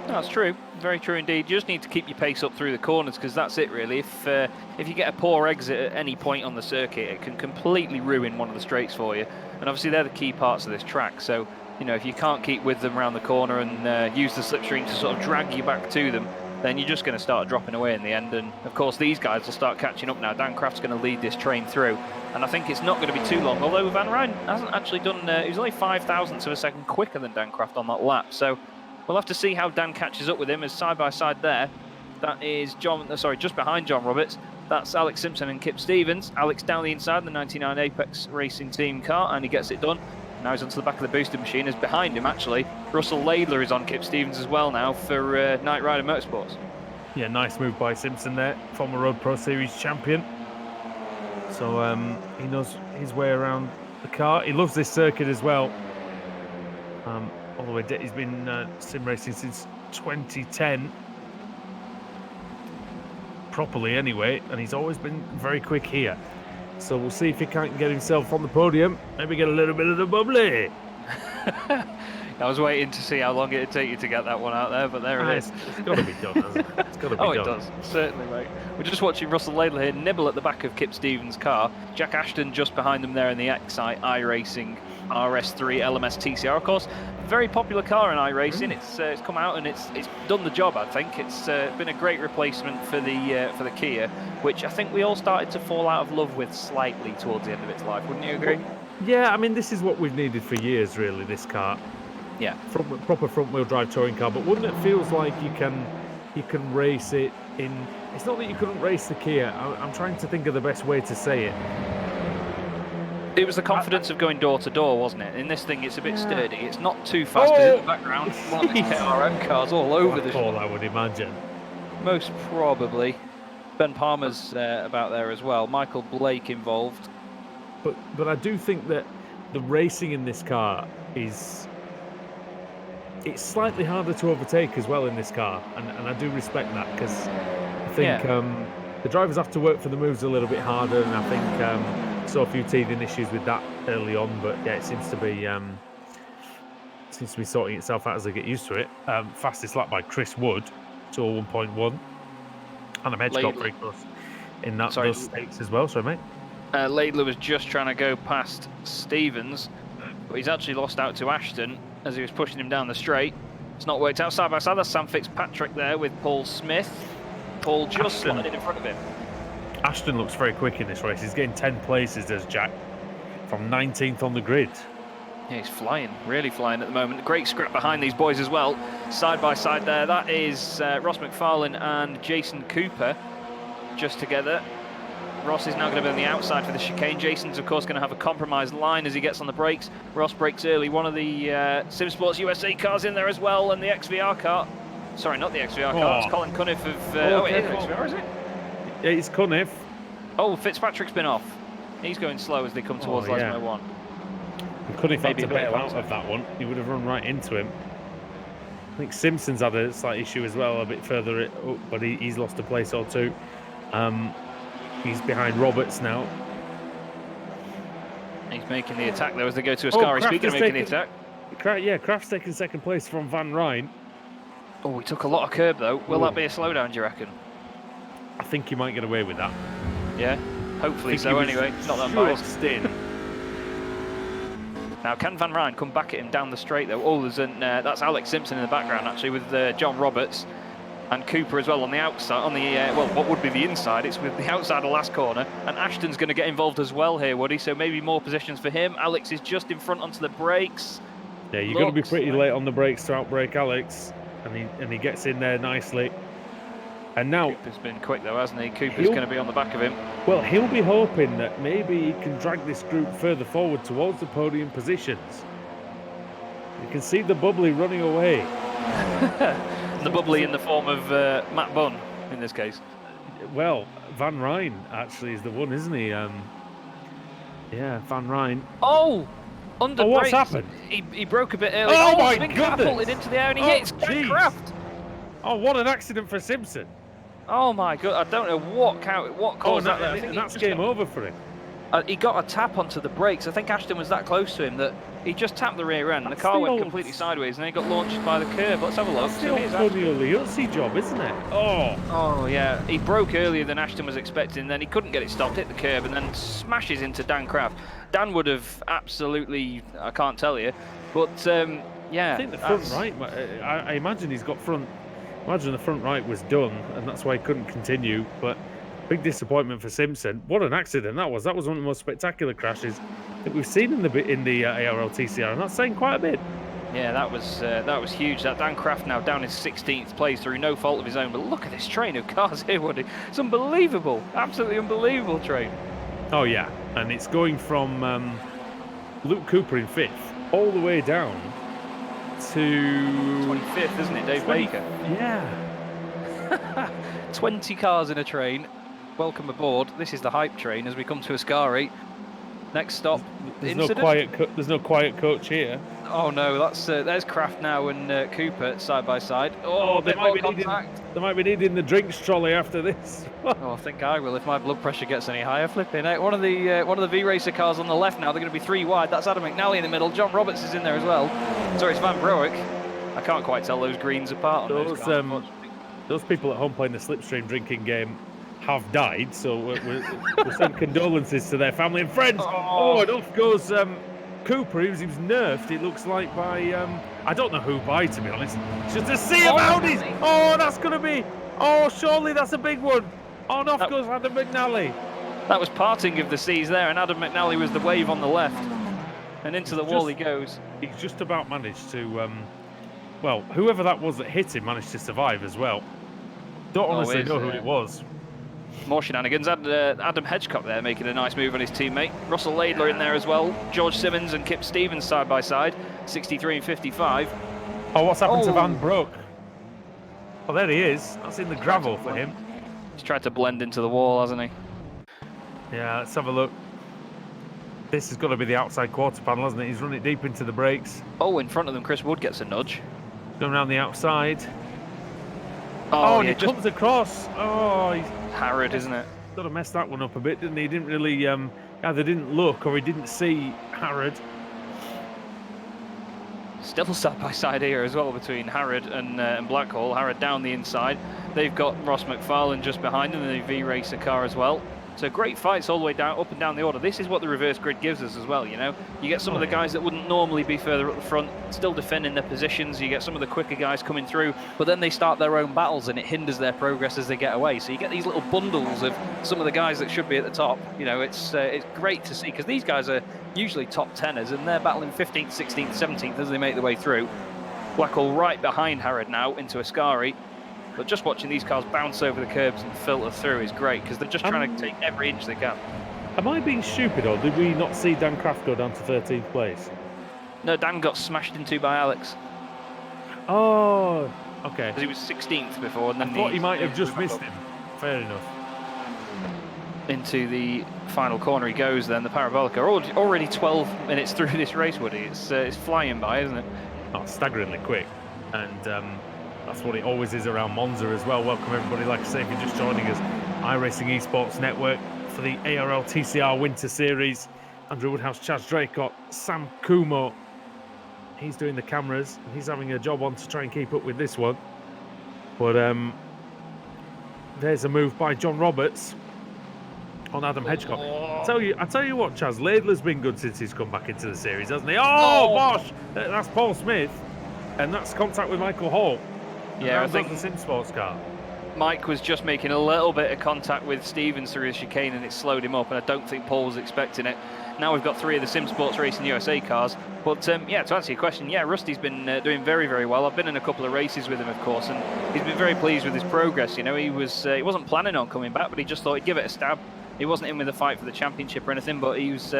That's true. Very true indeed. You just need to keep your pace up through the corners, because that's it really. If you get a poor exit at any point on the circuit, it can completely ruin one of the straights for you. And obviously they're the key parts of this track. So, you know, if you can't keep with them around the corner and use the slipstream to sort of drag you back to them, then you're just going to start dropping away in the end. And of course these guys will start catching up now. Dan Craft's going to lead this train through, and I think it's not going to be too long. Although Van Ryn hasn't actually done, he was only 0.005 of a second quicker than Dan Craft on that lap. So we'll have to see how Dan catches up with him, as side by side there. That is just behind John Roberts. That's Alex Simpson and Kip Stevens. Alex down the inside, the 99 Apex Racing Team car, and he gets it done. Now he's onto the back of the boosted machine, as behind him actually Russell Laidler is on Kip Stevens as well now for Knight Rider Motorsports. Yeah, nice move by Simpson there, former Road Pro Series champion. So he knows his way around the car. He loves this circuit as well. All the way, he's been sim racing since 2010, properly anyway, and he's always been very quick here. So we'll see if he can't get himself on the podium, maybe get a little bit of the bubbly. I was waiting to see how long it'd take you to get that one out there, but there it is. It's got to be done, hasn't it? It's got to be done. It does, certainly, mate. We're just watching Russell Laidler here nibble at the back of Kip Stevens' car. Jack Ashton just behind them there in the XI iRacing RS3 LMS TCR, of course. Very popular car in iRacing. It's come out and it's done the job. I think it's been a great replacement for the Kia, which I think we all started to fall out of love with slightly towards the end of its life. Wouldn't you agree? Yeah, I mean, this is what we've needed for years, really. This car. Yeah, proper front-wheel drive touring car, but one that feels like you can race it in. It's not that you couldn't race the Kia. I'm trying to think of the best way to say it. It was the confidence of going door to door, wasn't it? In this thing, it's a bit sturdy. It's not too fast in the background. One of the KRM cars all over the all I would imagine. Most probably. Ben Palmer's about there as well. Michael Blake involved. But I do think that the racing in this car is. It's slightly harder to overtake as well in this car, and I do respect that, because I think the drivers have to work for the moves a little bit harder, and I think saw a few teething issues with that early on, but yeah, it seems to be sorting itself out as they get used to it. Fastest lap by Chris Wood, 201.1, and Hedge got very close in those stakes as well. Sorry, mate. Laidler was just trying to go past Stevens, but he's actually lost out to Ashton as he was pushing him down the straight. It's not worked out. Side by side, that's Sam Fitzpatrick there with Paul Smith. Paul just slotted in front of him. Ashton looks very quick in this race. He's getting 10 places as Jack from 19th on the grid. Yeah, he's flying, really flying at the moment. Great scrap behind these boys as well. Side by side there, that is Ross McFarlane and Jason Cooper just together. Ross is now going to be on the outside for the chicane. Jason's, of course, going to have a compromised line as he gets on the brakes. Ross brakes early. One of the Sim Sports USA cars in there as well, and the XVR car. Sorry, not the XVR car. It's Colin Cunniff of... it is XVR, is it? Yeah, it's Cunniff. Oh, Fitzpatrick's been off. He's going slow as they come towards Lesmo 1. And Cunniff had to bail out of that one. He would have run right into him. I think Simpson's had a slight issue as well, a bit further up, but he's lost a place or two. He's behind Roberts now. He's making the attack though as they go to Ascari. Speaking of making the attack. Kraft's taking second place from Van Ryn. Oh, he took a lot of curb though. Will that be a slowdown, do you reckon? I think he might get away with that. Yeah, hopefully so anyway. Not that biased. Now, can Van Ryn come back at him down the straight though? Oh, there's that's Alex Simpson in the background actually with John Roberts. And Cooper as well on the outside, on the, well, what would be the inside, it's with the outside of the last corner. And Ashton's going to get involved as well here, Woody, so maybe more positions for him. Alex is just in front onto the brakes. Yeah, you've got to be pretty late on the brakes to outbrake Alex. And he gets in there nicely. And now... Cooper's been quick though, hasn't he? Cooper's going to be on the back of him. Well, he'll be hoping that maybe he can drag this group further forward towards the podium positions. You can see the bubbly running away. The bubbly in the form of Matt Bunn, in this case. Well, Van Ryn actually is the one, isn't he? Yeah, Van Ryn. Oh! Under brakes. What's happened? He broke a bit early. Oh my goodness! goodness! Catapulted into the air and he hits Craft. Oh, what an accident for Simpson. Oh my god! I don't know what caused that. There. I think and he that's just game got- over for him. He got a tap onto the brakes. I think Ashton was that close to him that he just tapped the rear end. That's the car the went old- completely sideways, and then he got launched by the curb. Let's have a look. That's So the here's old Ashton. Tony Liuzzi job, isn't it? Oh, Oh yeah, he broke earlier than Ashton was expecting. Then he couldn't get it stopped, hit the curb, and then smashes into Dan Kraft. Dan would have absolutely, I can't tell you, but yeah. I think the front right. I imagine he's got front. Imagine the front right was done, and that's why he couldn't continue. But big disappointment for Simpson. What an accident that was! That was one of the most spectacular crashes that we've seen in the ARL TCR, and that's saying quite a bit. Yeah, that was huge. That Dan Kraft now down in 16th place through no fault of his own. But look at this train of cars here, Woody. It's unbelievable, absolutely unbelievable train. Oh yeah, and it's going from Luke Cooper in 5th all the way down to 25th, isn't it, Dave 20 Baker? Yeah. 20 cars in a train. Welcome aboard. This is the hype train as we come to Ascari. Next stop, There's incident. no quiet coach here. Oh no, there's Kraft now and Cooper side by side. Oh, they bit more might be contact. They might be needing the drinks trolley after this. Oh, I think I will if my blood pressure gets any higher. Flipping out. One of the V-Racer cars on the left now. They're going to be 3 wide. That's Adam McNally in the middle. John Roberts is in there as well. Sorry, it's Van Broek. I can't quite tell those greens apart on those cars. Those people at home playing the slipstream drinking game have died, so we'll send condolences to their family and friends. Oh, and off goes Cooper. He was nerfed, it looks like, by I don't know who by, to be honest. It's just a sea of Audis. Oh, that's going to be. Oh, surely that's a big one. On off goes Adam McNally. That was parting of the seas there, and Adam McNally was the wave on the left, and into the wall he goes. He's just about managed to. Well, whoever that was that hit him managed to survive as well. Don't honestly know who it was. More shenanigans. Adam Hedgecock there making a nice move on his teammate. Russell Laidler in there as well. George Simmons and Kip Stevens side by side. 63 and 55. Oh, what's happened to Van Broek? Oh, there he is. That's in the gravel for him. He's tried to blend into the wall, hasn't he? Yeah, let's have a look. This has got to be the outside quarter panel, hasn't it? He's run it deep into the brakes. Oh, in front of them, Chris Wood gets a nudge. Going around the outside. Oh, and he comes across. Oh, he's Harrod, isn't it? sort of messed that one up a bit, didn't he? He didn't really, either didn't look or he didn't see Harrod. Still side by side here as well between Harrod and Blackhall. Harrod down the inside. They've got Ross McFarlane just behind them in the V-Racer car as well. So great fights all the way down, up and down the order. This is what the reverse grid gives us as well, you know. You get some of the guys that wouldn't normally be further up the front, still defending their positions. You get some of the quicker guys coming through, but then they start their own battles and it hinders their progress as they get away. So you get these little bundles of some of the guys that should be at the top. You know, it's great to see, because these guys are usually top teners and they're battling 15th, 16th, 17th as they make their way through. Blackhall right behind Harrod now into Ascari. But just watching these cars bounce over the curbs and filter through is great, because they're just trying to take every inch they can. Am I being stupid, or did we not see Dan Kraft go down to 13th place? No, Dan got smashed into by Alex. Oh, okay. Because he was 16th before, and then I thought he might have just missed him. Fair enough. Into the final corner he goes then, the Parabolica. Already 12 minutes through this race, Woody. It's flying by, isn't it? Oh, staggeringly quick. And that's what it always is around Monza as well. Welcome everybody, like I say, if you're just joining us, iRacing Esports Network for the ARL TCR Winter Series. Andrew Woodhouse, Chaz Draycott, Sam Kumo. He's doing the cameras, and he's having a job on to try and keep up with this one. But there's a move by John Roberts on Adam Hedgecock. I tell you what, Chaz, Laidler's been good since he's come back into the series, hasn't he? Oh, Bosh! That's Paul Smith, and that's contact with Michael Hall. Yeah, I think the Sim Sports car. Mike was just making a little bit of contact with Stevens through his chicane, and it slowed him up, and I don't think Paul was expecting it. Now we've got 3 of the Sim Sports Racing USA cars. But yeah, to answer your question, yeah, Rusty's been doing very, very well. I've been in a couple of races with him, of course, and he's been very pleased with his progress. You know, he wasn't planning on coming back, but he just thought he'd give it a stab. He wasn't in with a fight for the championship or anything, but he was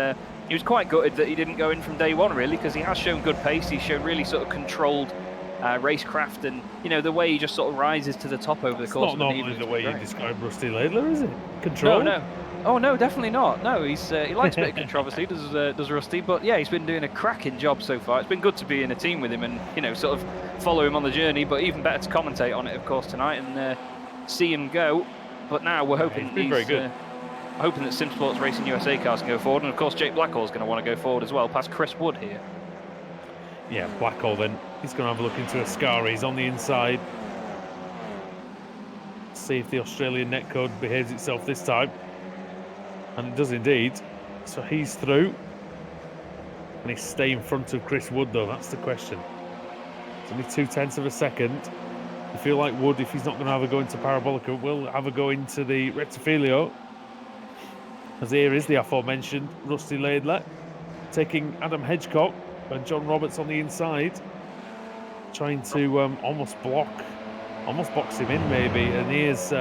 quite gutted that he didn't go in from day one, really, because he has shown good pace. He's shown really sort of controlled racecraft, and you know, the way he just sort of rises to the top over the course of the evening. Not normally the way you describe Rusty Laidler, is it? Control? No. Oh no, definitely not. No, he likes a bit of controversy, does Rusty. But yeah, he's been doing a cracking job so far. It's been good to be in a team with him and, you know, sort of follow him on the journey. But even better to commentate on it, of course, tonight and see him go, but now we're hoping he's been very good. Hoping that SimSports Racing USA cars can go forward, and of course Jake Blackhall's going to want to go forward as well, past Chris Wood here. Yeah, Blackhall then. He's going to have a look into Ascari. He's on the inside. See if the Australian netcode behaves itself this time. And it does indeed. So he's through. And he's staying in front of Chris Wood, though. That's the question. It's only 0.2 of a second. I feel like Wood, if he's not going to have a go into Parabolica, will have a go into the Rettifilio. As here is the aforementioned Rusty Laidler, taking Adam Hedgecock and John Roberts on the inside, trying to almost box him in maybe. And here's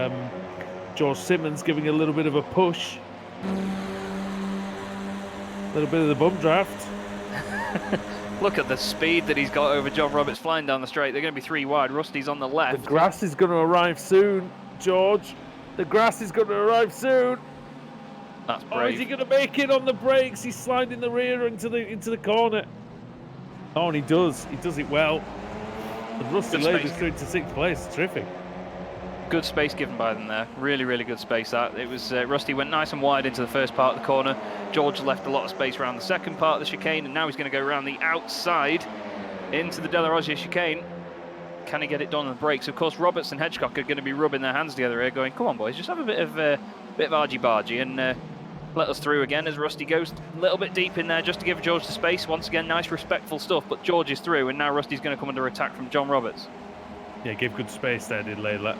George Simmons giving a little bit of a push. A little bit of the bum draft. Look at the speed that he's got over John Roberts flying down the straight. They're going to be 3 wide. Rusty's on the left. The grass is going to arrive soon, George. The grass is going to arrive soon. That's brave. Oh, is he going to make it on the brakes? He's sliding the rear into the corner. Oh, and he does. He does it well. And Rusty Labour's through to 6th place. Terrific. Good space given by them there. Really, really good space. That it was. Rusty went nice and wide into the first part of the corner. George left a lot of space around the second part of the chicane, and now he's going to go around the outside into the De La Rosier chicane. Can he get it done on the brakes? Of course, Roberts and Hedgecock are going to be rubbing their hands together here, going, "Come on, boys, just have a bit of argy-bargy and let us through again." As Rusty goes a little bit deep in there just to give George the space. Once again, nice, respectful stuff. But George is through, and now Rusty's going to come under attack from John Roberts. Yeah, give good space there, did Laidler.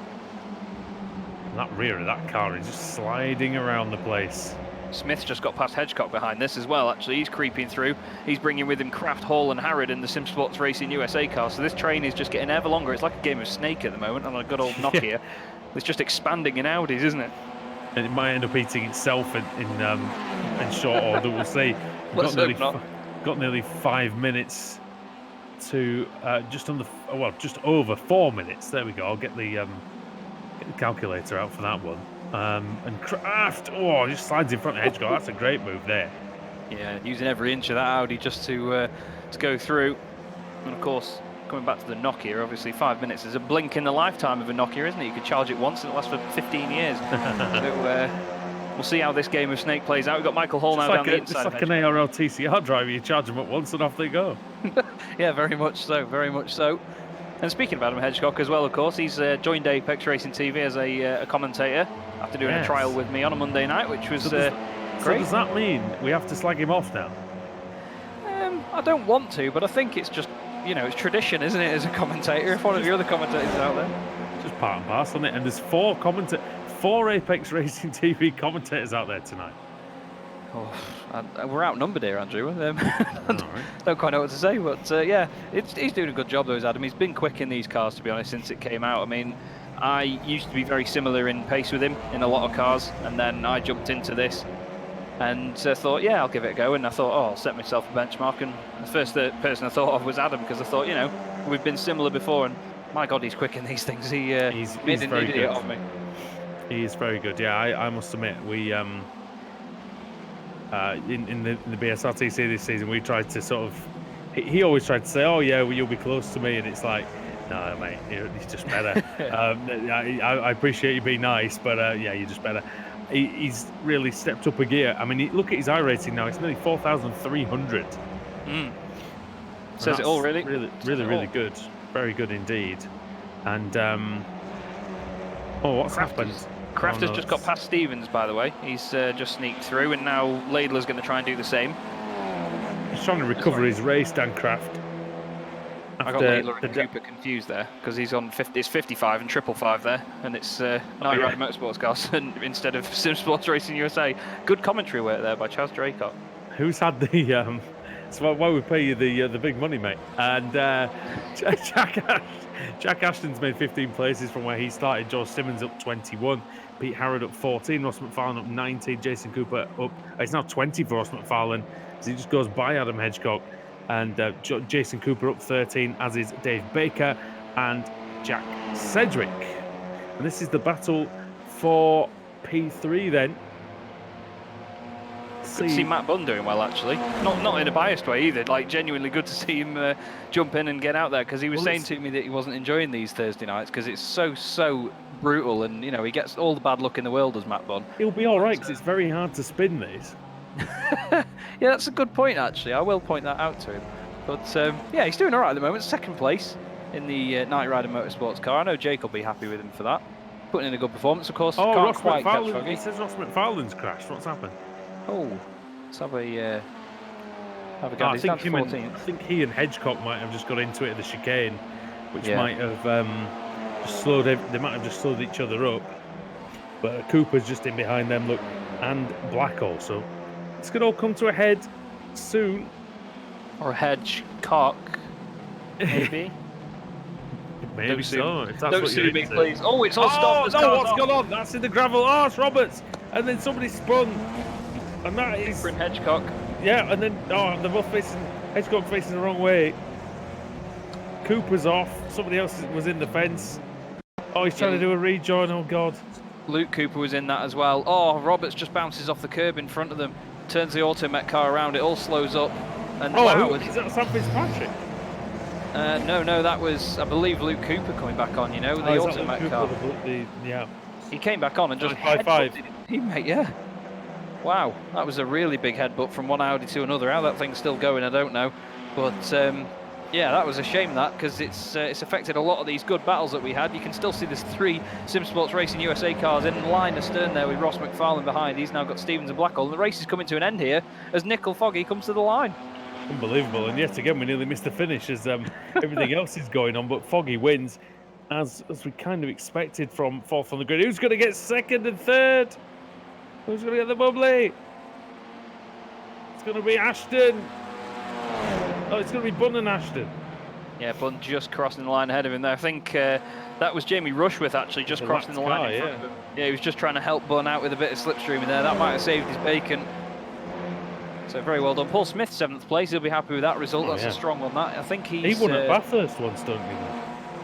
And that rear of that car is just sliding around the place. Smith's just got past Hedgecock behind this as well, actually. He's creeping through. He's bringing with him Kraft, Hall and Harrod in the SimSports Racing USA car. So this train is just getting ever longer. It's like a game of Snake at the moment on a good old Nokia. Yeah. It's just expanding in Audis, isn't it? And it might end up eating itself in short order. We'll see. Let's hope not. Got nearly 5 minutes to just over 4 minutes. There we go. I'll get the calculator out for that one. And Kraft, just slides in front of Hedgecock. That's a great move there. Yeah, using every inch of that Audi just to go through. And of course, coming back to the Nokia, obviously 5 minutes is a blink in the lifetime of a Nokia, isn't it? You could charge it once and it lasts for 15 years. So, we'll see how this game of Snake plays out. We've got Michael Hall now down the inside. It's like an ARL TCR driver. You charge them at once and off they go. Yeah, very much so, very much so. And speaking of Adam Hedgecock as well, of course, he's joined Apex Racing TV as a commentator after doing a trial with me on a Monday night, which was great. So does that mean we have to slag him off now? I don't want to, but I think it's just, it's tradition, isn't it, as a commentator, if one of the other commentators is out there. Just part and parcel, isn't it? And there's four Apex Racing TV commentators out there tonight. Oh, we're outnumbered here, Andrew. Don't quite know what to say, but yeah, he's doing a good job though, Adam. He's been quick in these cars, to be honest, since it came out. I mean, I used to be very similar in pace with him in a lot of cars, and then I jumped into this and thought, yeah, I'll give it a go. And I thought, I'll set myself a benchmark. And the first person I thought of was Adam, because I thought, we've been similar before, and my God, he's quick in these things. He's made an idiot of me. He is very good. Yeah, I must admit, we in the BSRTC this season, we tried to sort of. He always tried to say, "Oh yeah, well, you'll be close to me," and it's like, no, mate, he's just better. I appreciate you being nice, but yeah, you're just better. He's really stepped up a gear. I mean, look at his iRacing now; it's nearly 4,300. Says it all, really. Really good. Very good indeed. And what's happened? Kraft has just got past Stevens, by the way. He's just sneaked through, and now Laidler's going to try and do the same. He's trying to recover his race, Dan Kraft. I got Laidler and Cooper confused there, because he's on 50. It's 55 and 555 there, and it's Night Rider Motorsports cars instead of SimSports Racing USA. Good commentary work there by Chaz Draycott. Who's had the? So why we pay you the big money, mate? And Jack Ashton's made 15 places from where he started. George Simmons up 21. Pete Harrod up 14. Ross McFarlane up 19. Jason Cooper up. It's now 20 for Ross McFarlane, as he just goes by Adam Hedgecock. And Jason Cooper up 13, as is Dave Baker and Jack Sedgwick. And this is the battle for P3 then. Good to see Matt Bunn doing well, actually. Not in a biased way either. Like, genuinely good to see him jump in and get out there, because he was saying to me that he wasn't enjoying these Thursday nights because it's so brutal, and you know, he gets all the bad luck in the world, as Matt Bunn. He'll be all right because it's very hard to spin these. Yeah, that's a good point, actually. I will point that out to him. But yeah, he's doing all right at the moment. Second place in the Night Rider Motorsports car. I know Jake will be happy with him for that. Putting in a good performance, of course. Oh, Can't Ross quite catch McFarlane. Foggy. It says Ross McFarlane's crashed. What's happened? Oh, let's have a I gander. He's down to think 14th. I think he and Hedgecock might have just got into it at the chicane, which Yeah. might have just slowed. They might have just slowed each other up. But Cooper's just in behind them. Look, and Black also. It's going to all come to a head soon. Or Hedgecock, maybe. Maybe Don't so. sue- If that's Don't what sue you're me, into. please. Oh, it's all Oh stopped. no! What's gone on? That's in the gravel. Oh, it's Roberts, and then somebody spun, and that is Cooper and Hedgecock. yeah. And then they're both facing Hedgecock facing the wrong way. Cooper's off. Somebody else was in the fence. Oh, he's trying to do a rejoin. Oh God. Luke Cooper was in that as well. Oh, Roberts just bounces off the curb in front of them. Turns the Automet car around. It all slows up. And Oh, wow, is that Sam Fitzpatrick? no, that was, I believe, Luke Cooper coming back on, you know, the is that Luke Automet Cooper, car. yeah. He came back on and just 5-5. headbutted his teammate, yeah. Wow, that was a really big headbutt from one Audi to another. How that thing's still going, I don't know. But yeah, that was a shame, that, because it's affected a lot of these good battles that we had. You can still see there's 3 Sim Sports Racing USA cars in line astern there with Ross McFarlane behind. He's now got Stevens and Blackhall. And the race is coming to an end here as Nickel Foggy comes to the line. Unbelievable, and yet again we nearly missed the finish as everything else is going on, but Foggy wins as we kind of expected from 4th on the grid. Who's going to get 2nd and 3rd? Who's going to get the bubbly? It's going to be Ashton. Oh, it's going to be Bunn and Ashton. Yeah, Bunn just crossing the line ahead of him there. I think that was Jamie Rushworth actually just The crossing the lapped line car, in front of him. Yeah, he was just trying to help Bunn out with a bit of slipstream in there. That might have saved his bacon. So very well done. Paul Smith, 7th place. He'll be happy with that result. That's a strong one. That I think He won at Bathurst once, don't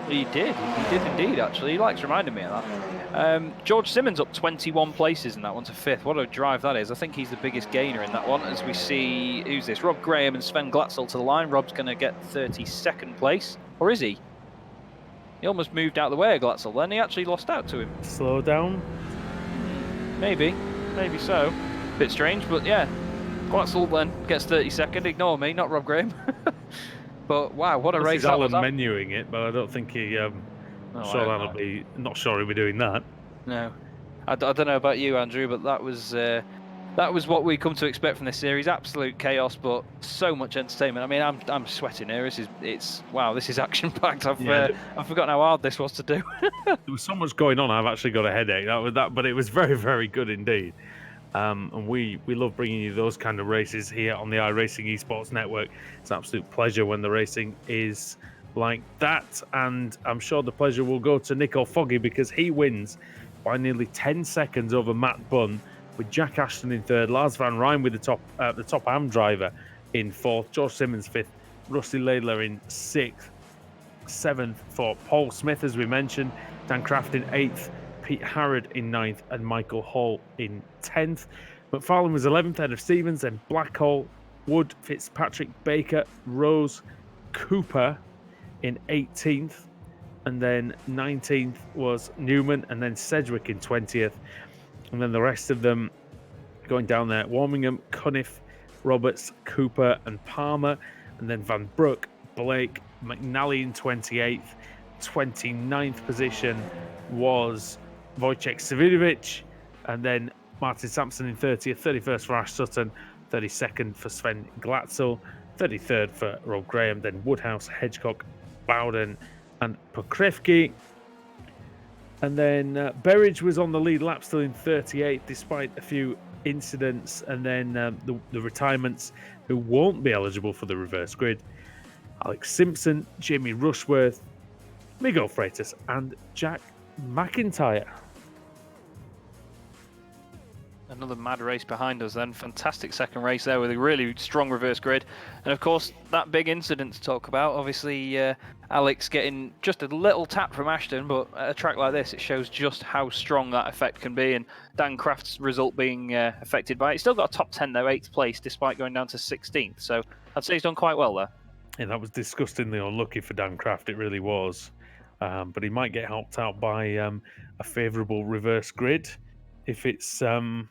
he? He did indeed. Actually, he likes reminding me of that. George Simmons up 21 places in that one to 5th. What a drive that is. I think he's the biggest gainer in that one. As we see, who's this? Rob Graham and Sven Glatzel to the line. Rob's going to get 32nd place, or is he? He almost moved out of the way of Glatzel. Then he actually lost out to him. Slow down. Maybe so. Bit strange, but yeah. Glatzel then gets 32nd. Ignore me, not Rob Graham. But wow, what a race that Alan was. menuing it, but I don't think he. Showdown will be not sure he'll be doing that. No, I don't know about you, Andrew, but that was what we come to expect from this series. Absolute chaos, but so much entertainment. I mean, I'm sweating here. It's wow. This is action packed. I've forgotten how hard this was to do. There was so much going on. I've actually got a headache. But it was very, very good indeed. And we love bringing you those kind of races here on the iRacing Esports Network. It's an absolute pleasure when the racing is like that, and I'm sure the pleasure will go to Nico Foggy because he wins by nearly 10 seconds over Matt Bunn, with Jack Ashton in 3rd, Lars Van Rijn with the top AM driver in 4th, George Simmons 5th, Rusty Laidler in 6th, 7th for Paul Smith, as we mentioned, Dan Kraft in 8th, Pete Harrod in 9th, and Michael Hall in 10th. McFarlane was 11th, ahead of Stevens, then Blackhall, Wood, Fitzpatrick, Baker, Rose, Cooper in 18th, and then 19th was Newman, and then Sedgwick in 20th, and then the rest of them going down there: Warmingham, Cunniff, Roberts, Cooper, and Palmer, and then Van Broek, Blake, McNally in 28th. 29th position was Wojciech Savidovic, and then Martin Sampson in 30th, 31st for Ash Sutton, 32nd for Sven Glatzel, 33rd for Rob Graham, then Woodhouse, Hedgecock, Bowden, and Pokrivki. And then Berridge was on the lead lap, still in 38th, despite a few incidents, and then the retirements who won't be eligible for the reverse grid: Alex Simpson, Jamie Rushworth, Miguel Freitas, and Jack McIntyre. another mad race behind us then. Fantastic second race there with a really strong reverse grid. And of course, that big incident to talk about. Obviously, Alex getting just a little tap from Ashton, but at a track like this, it shows just how strong that effect can be. And Dan Kraft's result being affected by it. He's still got a top 10 though, 8th place, despite going down to 16th. So I'd say he's done quite well there. Yeah, that was disgustingly unlucky for Dan Kraft, it really was. But he might get helped out by a favourable reverse grid. If it's, well,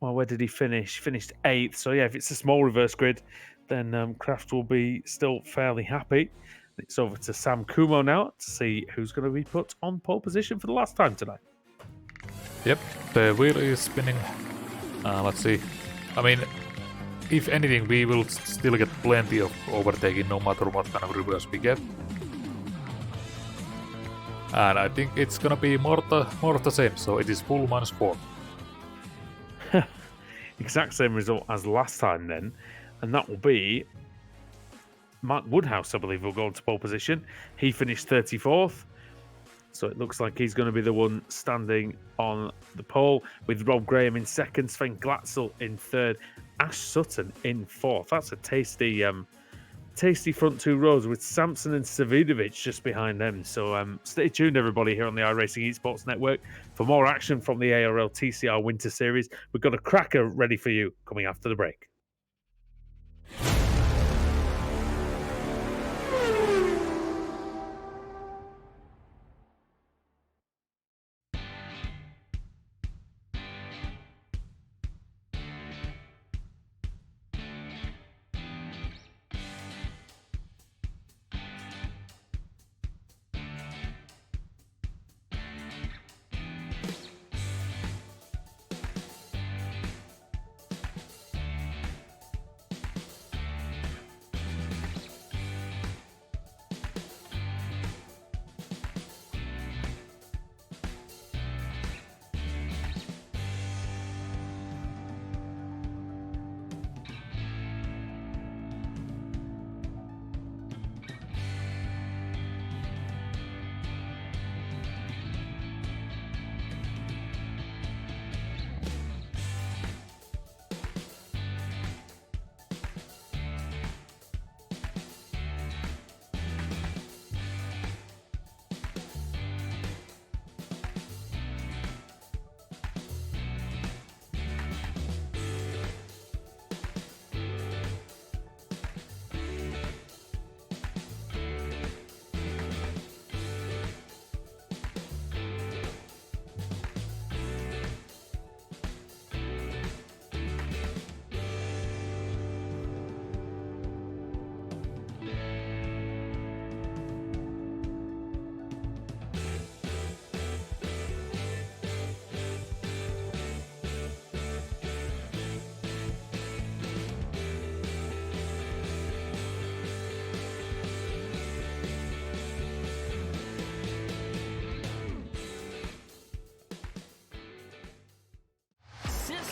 where did he finish? Finished 8th. So yeah, if it's a small reverse grid, then Kraft will be still fairly happy. It's over to Sam Kumo now to see who's going to be put on pole position for the last time tonight. Yep, the wheel is spinning. Let's see. I mean, if anything, we will still get plenty of overtaking no matter what kind of reverse we get. And I think it's gonna be more of the same, so it is full -4. Exact same result as last time then, and that will be Mark Woodhouse, I believe, will go into pole position. He finished 34th, so it looks like he's going to be the one standing on the pole, with Rob Graham in second, Sven Glatzel in third, Ash Sutton in fourth. That's a tasty front two rows with Samson and Savidovic just behind them. So stay tuned, everybody, here on the iRacing Esports Network for more action from the ARL TCR Winter Series. We've got a cracker ready for you coming after the break.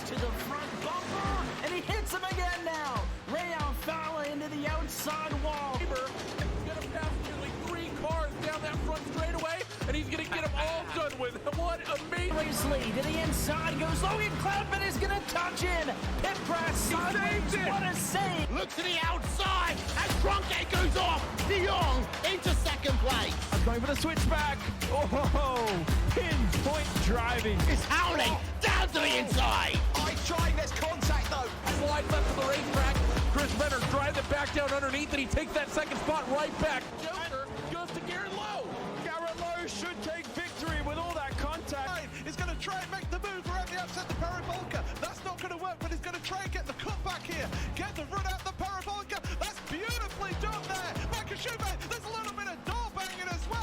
To the front bumper, and he hits him again now. Ray Alfala into the outside wall. He's gonna pass nearly 3 cars down that front straightaway, and he's gonna get them all done with. What amazing! Race lead to the inside goes Logan Cloudman is gonna touch in. Pit press sideways. What a save! Look to the outside as Tronke goes off. De Jong into second place. I'm going for the switchback. Oh, pinpoint driving. It's howling down to the inside. I trying this contact though. Slide left of the racetrack. Chris Benner drives it back down underneath, and he takes that second spot right back. Joker goes to Garrett Lowe. Garrett Lowe should take victory with all that contact. He's going to try and make the move around the upset the Paravolca. That's not going to work, but he's going to try and get the cutback here. Get the run out the Paravolca. That's beautifully done there. Makashuba, there's a little bit of door banging as well.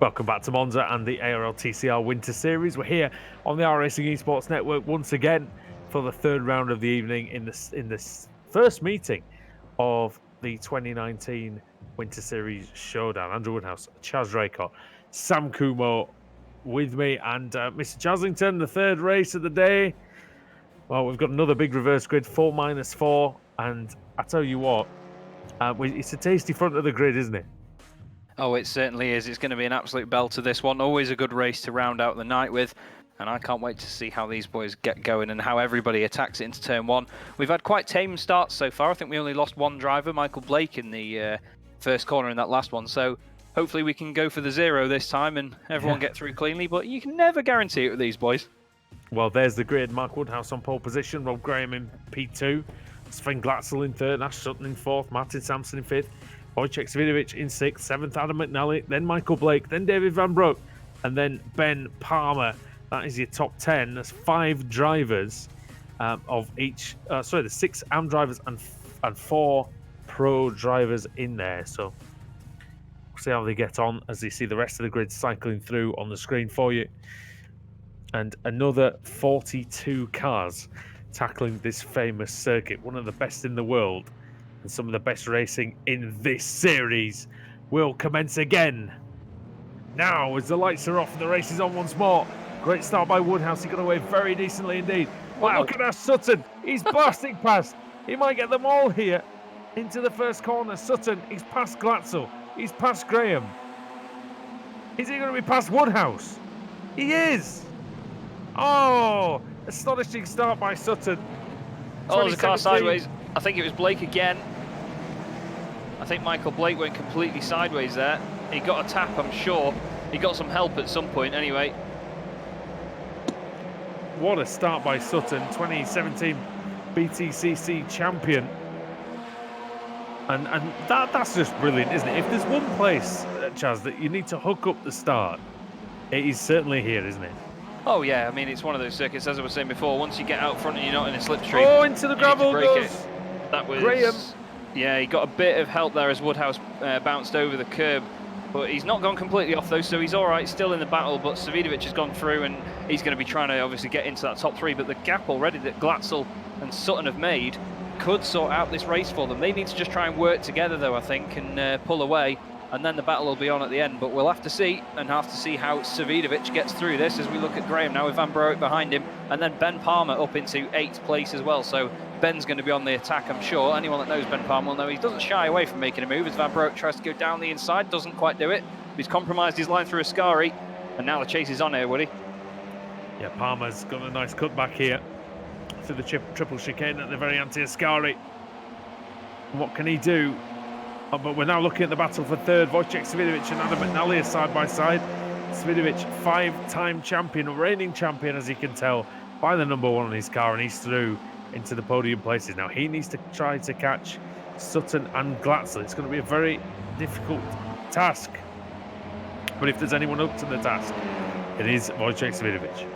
Welcome back to Monza and the ARL TCR Winter Series. We're here on the iRacing Esports Network once again for the third round of the evening in this first meeting of the 2019 Winter Series Showdown. Andrew Woodhouse, Chaz Draycott, Sam Kumo with me, and Mr. Chaslington, the third race of the day. Well, we've got another big reverse grid, 4-4, and I tell you what, it's a tasty front of the grid, isn't it? Oh, it certainly is. It's going to be an absolute belter, this one. Always a good race to round out the night with. And I can't wait to see how these boys get going and how everybody attacks it into turn one. We've had quite tame starts so far. I think we only lost one driver, Michael Blake, in the first corner in that last one. So hopefully we can go for the 0 this time and everyone get through cleanly. But you can never guarantee it with these boys. Well, there's the grid. Mark Woodhouse on pole position, Rob Graham in P2, Sven Glatzel in third, Ash Sutton in fourth, Martin Sampson in fifth, Wojciech Svidovic in sixth, seventh Adam McNally, then Michael Blake, then David Van Broek, and then Ben Palmer. That is your top 10. There's 5 drivers of each. There's 6 AM drivers and 4 pro drivers in there. So we'll see how they get on as you see the rest of the grid cycling through on the screen for you. And another 42 cars tackling this famous circuit, one of the best in the world, and some of the best racing in this series will commence again. Now, as the lights are off and the race is on once more. Great start by Woodhouse. He got away very decently indeed. Wow, look at that Sutton. He's blasting past. He might get them all here into the first corner. Sutton, he's past Glatzel. He's past Graham. Is he going to be past Woodhouse? He is. Oh, astonishing start by Sutton. Oh, there's a car sideways. I think it was Blake again. I think Michael Blake went completely sideways there. He got a tap, I'm sure. He got some help at some point anyway. What a start by Sutton, 2017 BTCC champion. And that's just brilliant, isn't it? If there's one place, Chaz, that you need to hook up the start, it is certainly here, isn't it? Oh yeah, I mean, it's one of those circuits, as I was saying before, once you get out front and you're not in a slipstream. Oh, into the gravel goes That was Graham. Yeah, he got a bit of help there as Woodhouse bounced over the curb. But he's not gone completely off though, so he's all right, still in the battle. But Svidovic has gone through and he's going to be trying to obviously get into that top 3. But the gap already that Glatzel and Sutton have made could sort out this race for them. They need to just try and work together though, I think, and pull away. And then the battle will be on at the end. But we'll have to see, and have to see how Svidovic gets through this as we look at Graham now with Van Broek behind him. And then Ben Palmer up into 8th place as well. So Ben's going to be on the attack, I'm sure. Anyone that knows Ben Palmer will know he doesn't shy away from making a move as Van Broek tries to go down the inside, doesn't quite do it. He's compromised his line through Ascari, and now the chase is on here, Woody. Yeah, Palmer's got a nice cutback here through the triple chicane at the very anti-Ascari. What can he do? Oh, but we're now looking at the battle for third. Wojciech Svidovic and Adam McNally are side by side. Svidovic, 5-time champion, reigning champion, as you can tell, by the number 1 on his car, and he's through into the podium places. Now he needs to try to catch Sutton and Glatzel. It's going to be a very difficult task. But if there's anyone up to the task, it is Wojciech Svidovic.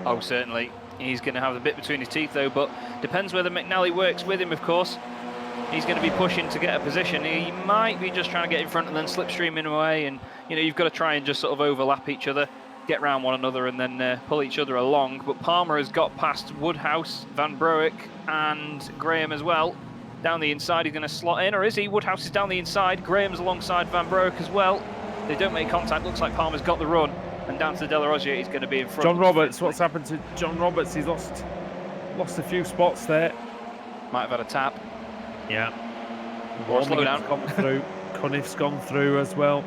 Oh, certainly. He's going to have the bit between his teeth, though, but depends whether McNally works with him, of course. He's going to be pushing to get a position. He might be just trying to get in front and then slipstreaming away, and you've got to try and just sort of overlap each other, get round one another, and then pull each other along. But Palmer has got past Woodhouse, Van Broek, and Graham as well. Down the inside, he's going to slot in, or is he? Woodhouse is down the inside. Graham's alongside Van Broek as well. They don't make contact. Looks like Palmer's got the run, and down to the De La Rosier, he's going to be in front. John Roberts, what's happened to John Roberts? He's lost a few spots there. Might have had a tap. Yeah. Or slow down. Gone through. Cunniff's gone through as well.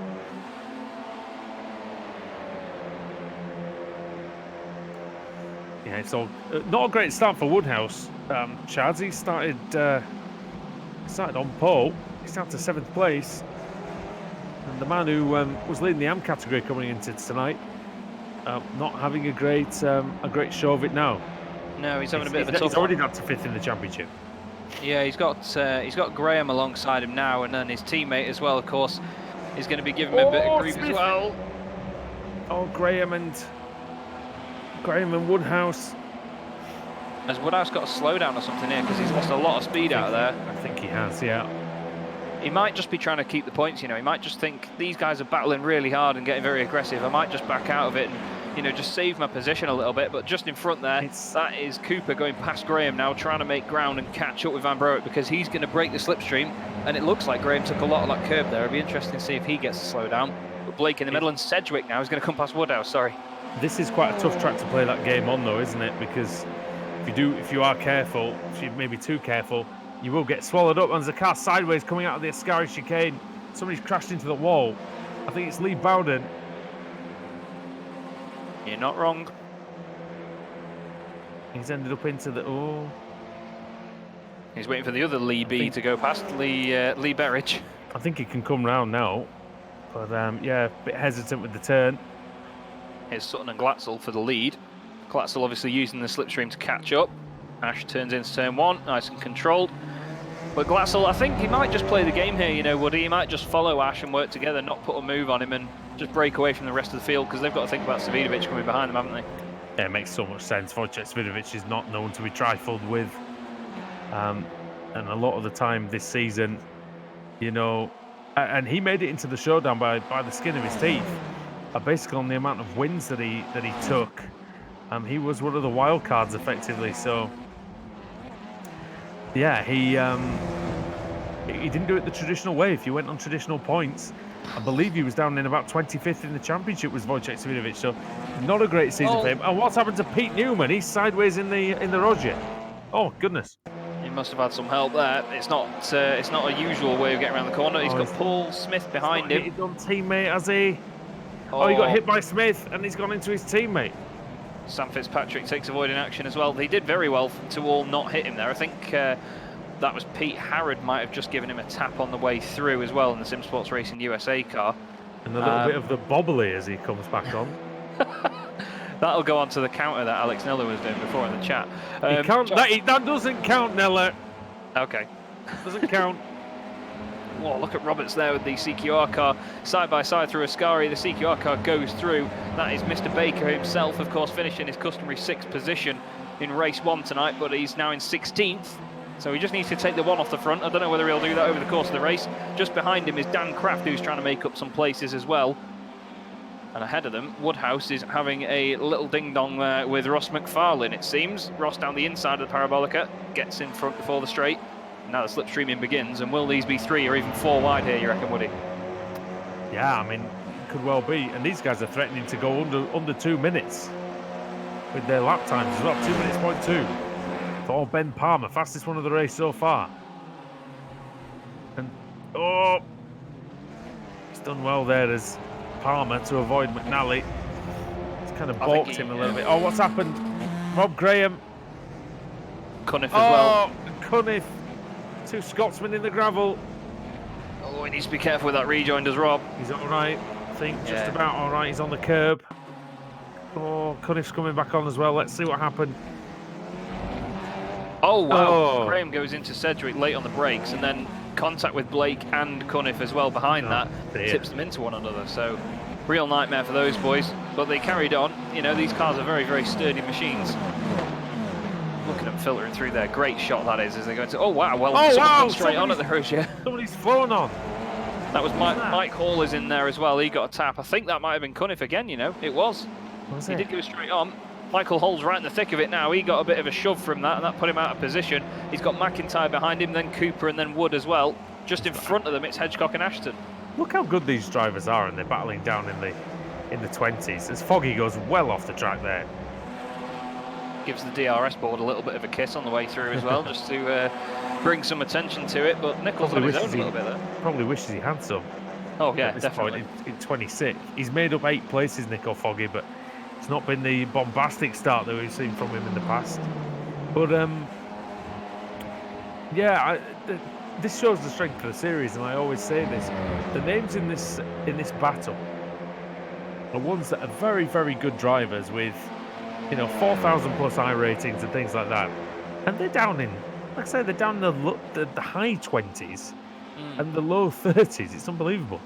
Yeah, it's all not a great start for Woodhouse. Chaz, he started on pole. He's down to 7th place. And the man who was leading the AM category coming into tonight, not having a great show of it now. No, he's having a bit of a tough. He's already got to 5th in the championship. Yeah, he's got Graham alongside him now, and then his teammate as well, of course, is going to be giving him a bit of grief as well. Oh, Graham and Woodhouse. Has Woodhouse got a slowdown or something here? Because he's lost a lot of speed out there. I think he has, yeah. he might just be trying to keep the points, you know. He might just think, these guys are battling really hard and getting very aggressive. I might just back out of it and, you know, just save my position a little bit. But just in front there, that is Cooper going past Graham now, trying to make ground and catch up with Van Broek because he's going to break the slipstream. And it looks like Graham took a lot of that curb there. It'll be interesting to see if he gets to slow down. But Blake in the middle and Sedgwick now is going to come past Woodhouse, sorry. This is quite a tough track to play that game on, though, isn't it? Because if you are careful, if you're maybe too careful, you will get swallowed up. And there's a car sideways coming out of the Ascari chicane. Somebody's crashed into the wall. I think it's Lee Bowden. You're not wrong. He's ended up into the... Oh. He's waiting for the other Lee B to go past, Lee Berridge. I think he can come round now. But, yeah, a bit hesitant with the turn. Here's Sutton and Glatzel for the lead. Glatzel obviously using the slipstream to catch up. Ash turns into turn one, nice and controlled. But Glatzel, I think he might just play the game here, you know, Woody. He might just follow Ash and work together, not put a move on him and just break away from the rest of the field because they've got to think about Savidovic coming behind them, haven't they? Yeah, it makes so much sense. Wojciech Savidovic is not known to be trifled with. And a lot of the time this season, you know, and he made it into the showdown by the skin of his teeth. Basically on the amount of wins that he took. He was one of the wild cards effectively, so yeah, he didn't do it the traditional way. If you went on traditional points, I believe he was down in about 25th in the championship was Wojciech Savidovic, so not a great season for him. And what's happened to Pete Newman? He's sideways in the Roger. Oh goodness. He must have had some help there. It's not a usual way of getting around the corner. He's got Paul Smith behind him. He's on teammate, has he? Oh, he got hit by Smith and he's gone into his teammate. Sam Fitzpatrick takes avoiding action as well. He did very well to all not hit him there. I think that was Pete Harrod might have just given him a tap on the way through as well in the Sim Sports Racing USA car. And a little bit of the bobbly as he comes back on. That'll go on to the counter that Alex Niller was doing before in the chat. That doesn't count, Niller. Okay. Doesn't count. Whoa, look at Roberts there with the CQR car side by side through Ascari. The CQR car goes through. That is Mr. Baker himself, of course, finishing his customary 6th position in race 1 tonight, but he's now in 16th. So he just needs to take the one off the front. I don't know whether he'll do that over the course of the race. Just behind him is Dan Kraft, who's trying to make up some places as well. And ahead of them, Woodhouse is having a little ding-dong with Ross McFarlane, it seems. Ross down the inside of the Parabolica, gets in front before the straight. Now the slipstreaming begins, and will these be 3 or even 4 wide here, you reckon, Woody? Yeah, I mean, could well be. And these guys are threatening to go under 2 minutes with their lap times as well. 2 minutes, 0.2 for Ben Palmer, fastest one of the race so far. And, oh, he's done well there as Palmer to avoid McNally. It's kind of balked him a little bit. Oh, what's happened? Rob Graham. Cunniff as well. Cunniff. 2 Scotsmen in the gravel. Oh, he needs to be careful with that rejoin, does Rob? He's all right, I think, just about all right. He's on the curb. Oh, Cunniff's coming back on as well. Let's see what happened. Oh, wow. Graham goes into Sedgwick late on the brakes, and then contact with Blake and Cunniff as well behind that. Tips them into one another. So, real nightmare for those boys. But they carried on. You know, these cars are very, very sturdy machines. Looking at them filtering through there. Great shot that is as they go into... Oh, wow. Well, straight on at the Rozier. Somebody's flown on. That was Mike Hall is in there as well. He got a tap. I think that might have been Cunniff again, you know. It was. He did go straight on. Michael Hall's right in the thick of it now. He got a bit of a shove from that, and that put him out of position. He's got McIntyre behind him, then Cooper, and then Wood as well. Just in front of them, it's Hedgecock and Ashton. Look how good these drivers are, and they're battling down in the 20s. As Foggy goes well off the track there. Gives the DRS board a little bit of a kiss on the way through as well, just to bring some attention to it. But Nichols on his own a little bit there. Probably wishes he had some. Oh yeah, at this definitely. Point in 26, he's made up 8 places, Nico Foggy, but it's not been the bombastic start that we've seen from him in the past. But yeah, this shows the strength of the series, and I always say this: the names in this battle are ones that are very, very good drivers with, you know, 4,000 plus I ratings and things like that, and they're down in, like I say, they're down in the high 20s and the low 30s. It's unbelievable.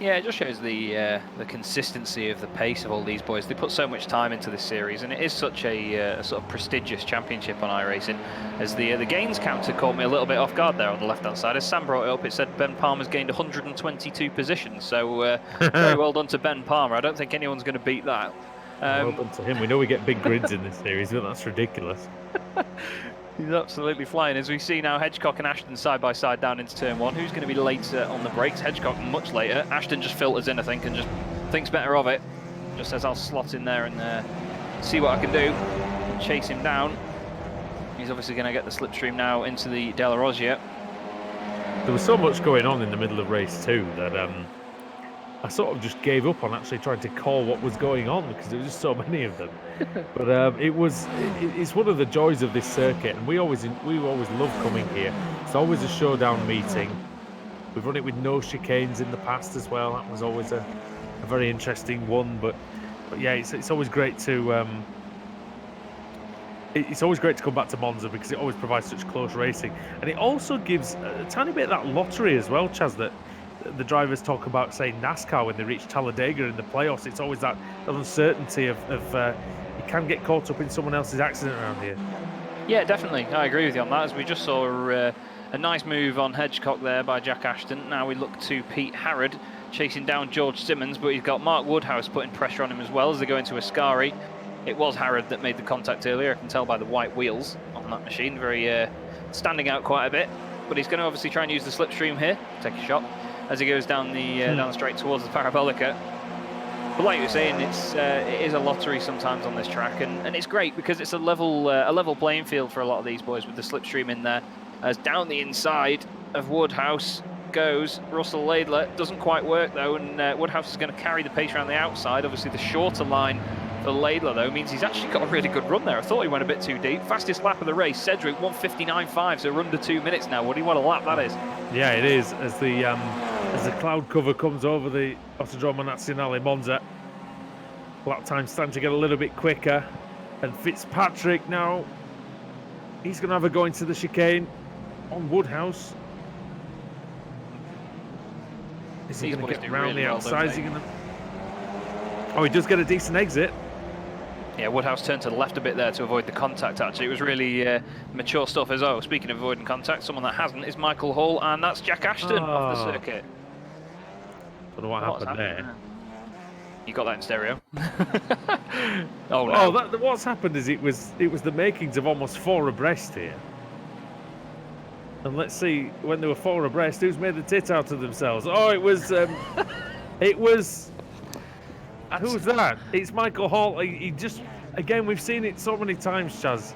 Yeah, it just shows the consistency of the pace of all these boys. They put so much time into this series, and it is such a sort of prestigious championship on iRacing. As the gains counter caught me a little bit off guard there on the left-hand side. As Sam brought it up, it said Ben Palmer's gained 122 positions. So very well done to Ben Palmer. I don't think anyone's going to beat that. Well done to him. We know we get big grids in this series, but that's ridiculous. He's absolutely flying. As we see now, Hedgecock and Ashton side by side down into turn 1. Who's going to be later on the brakes? Hedgecock much later. Ashton just filters in, I think, and just thinks better of it. Just says, I'll slot in there and see what I can do. Chase him down. He's obviously going to get the slipstream now into the De La Rosier. There was so much going on in the middle of race 2 that I sort of just gave up on actually trying to call what was going on because there was just so many of them. But it's one of the joys of this circuit, and we always love coming here. It's always a showdown meeting. We've run it with no chicanes in the past as well. That was always a very interesting one. But yeah, it's always great to it's always great to come back to Monza because it always provides such close racing, and it also gives a tiny bit of that lottery as well, Chaz, that the drivers talk about, say, NASCAR when they reach Talladega in the playoffs. It's always that uncertainty of you can get caught up in someone else's accident around here. Yeah, definitely. I agree with you on that. As we just saw a nice move on Hedgecock there by Jack Ashton. Now we look to Pete Harrod chasing down George Simmons, but he's got Mark Woodhouse putting pressure on him as well as they go into Ascari. It was Harrod that made the contact earlier. I can tell by the white wheels on that machine. Very standing out quite a bit. But he's going to obviously try and use the slipstream here. Take a shot as he goes down the straight towards the Parabolica. But like you were saying, it is a lottery sometimes on this track, and it's great because it's a level playing field for a lot of these boys with the slipstream in there. As down the inside of Woodhouse goes Russell Laidler. Doesn't quite work though, and Woodhouse is going to carry the pace around the outside. Obviously the shorter line for Laidler though means he's actually got a really good run there. I thought he went a bit too deep. Fastest lap of the race, Cedric 1:59.5, so we're under 2 minutes now. Woody, what a lap that is. Yeah, it is. As the cloud cover comes over the Autodromo Nazionale Monza, lap time's starting to get a little bit quicker, and Fitzpatrick now, he's going to have a go into the chicane on Woodhouse. Is he going to get around the outside? Is he going to... Oh, he does get a decent exit. Yeah, Woodhouse turned to the left a bit there to avoid the contact, actually. It was really mature stuff as well. Speaking of avoiding contact, someone that hasn't is Michael Hall, and that's Jack Ashton off the circuit. Don't know what happened there. You got that in stereo. Oh, no. What's happened is it was the makings of almost 4 abreast here. And let's see, when they were 4 abreast, who's made the tit out of themselves? Oh, it was... it was... Who's that? It's Michael Hall. He just... Again, we've seen it so many times, Chaz.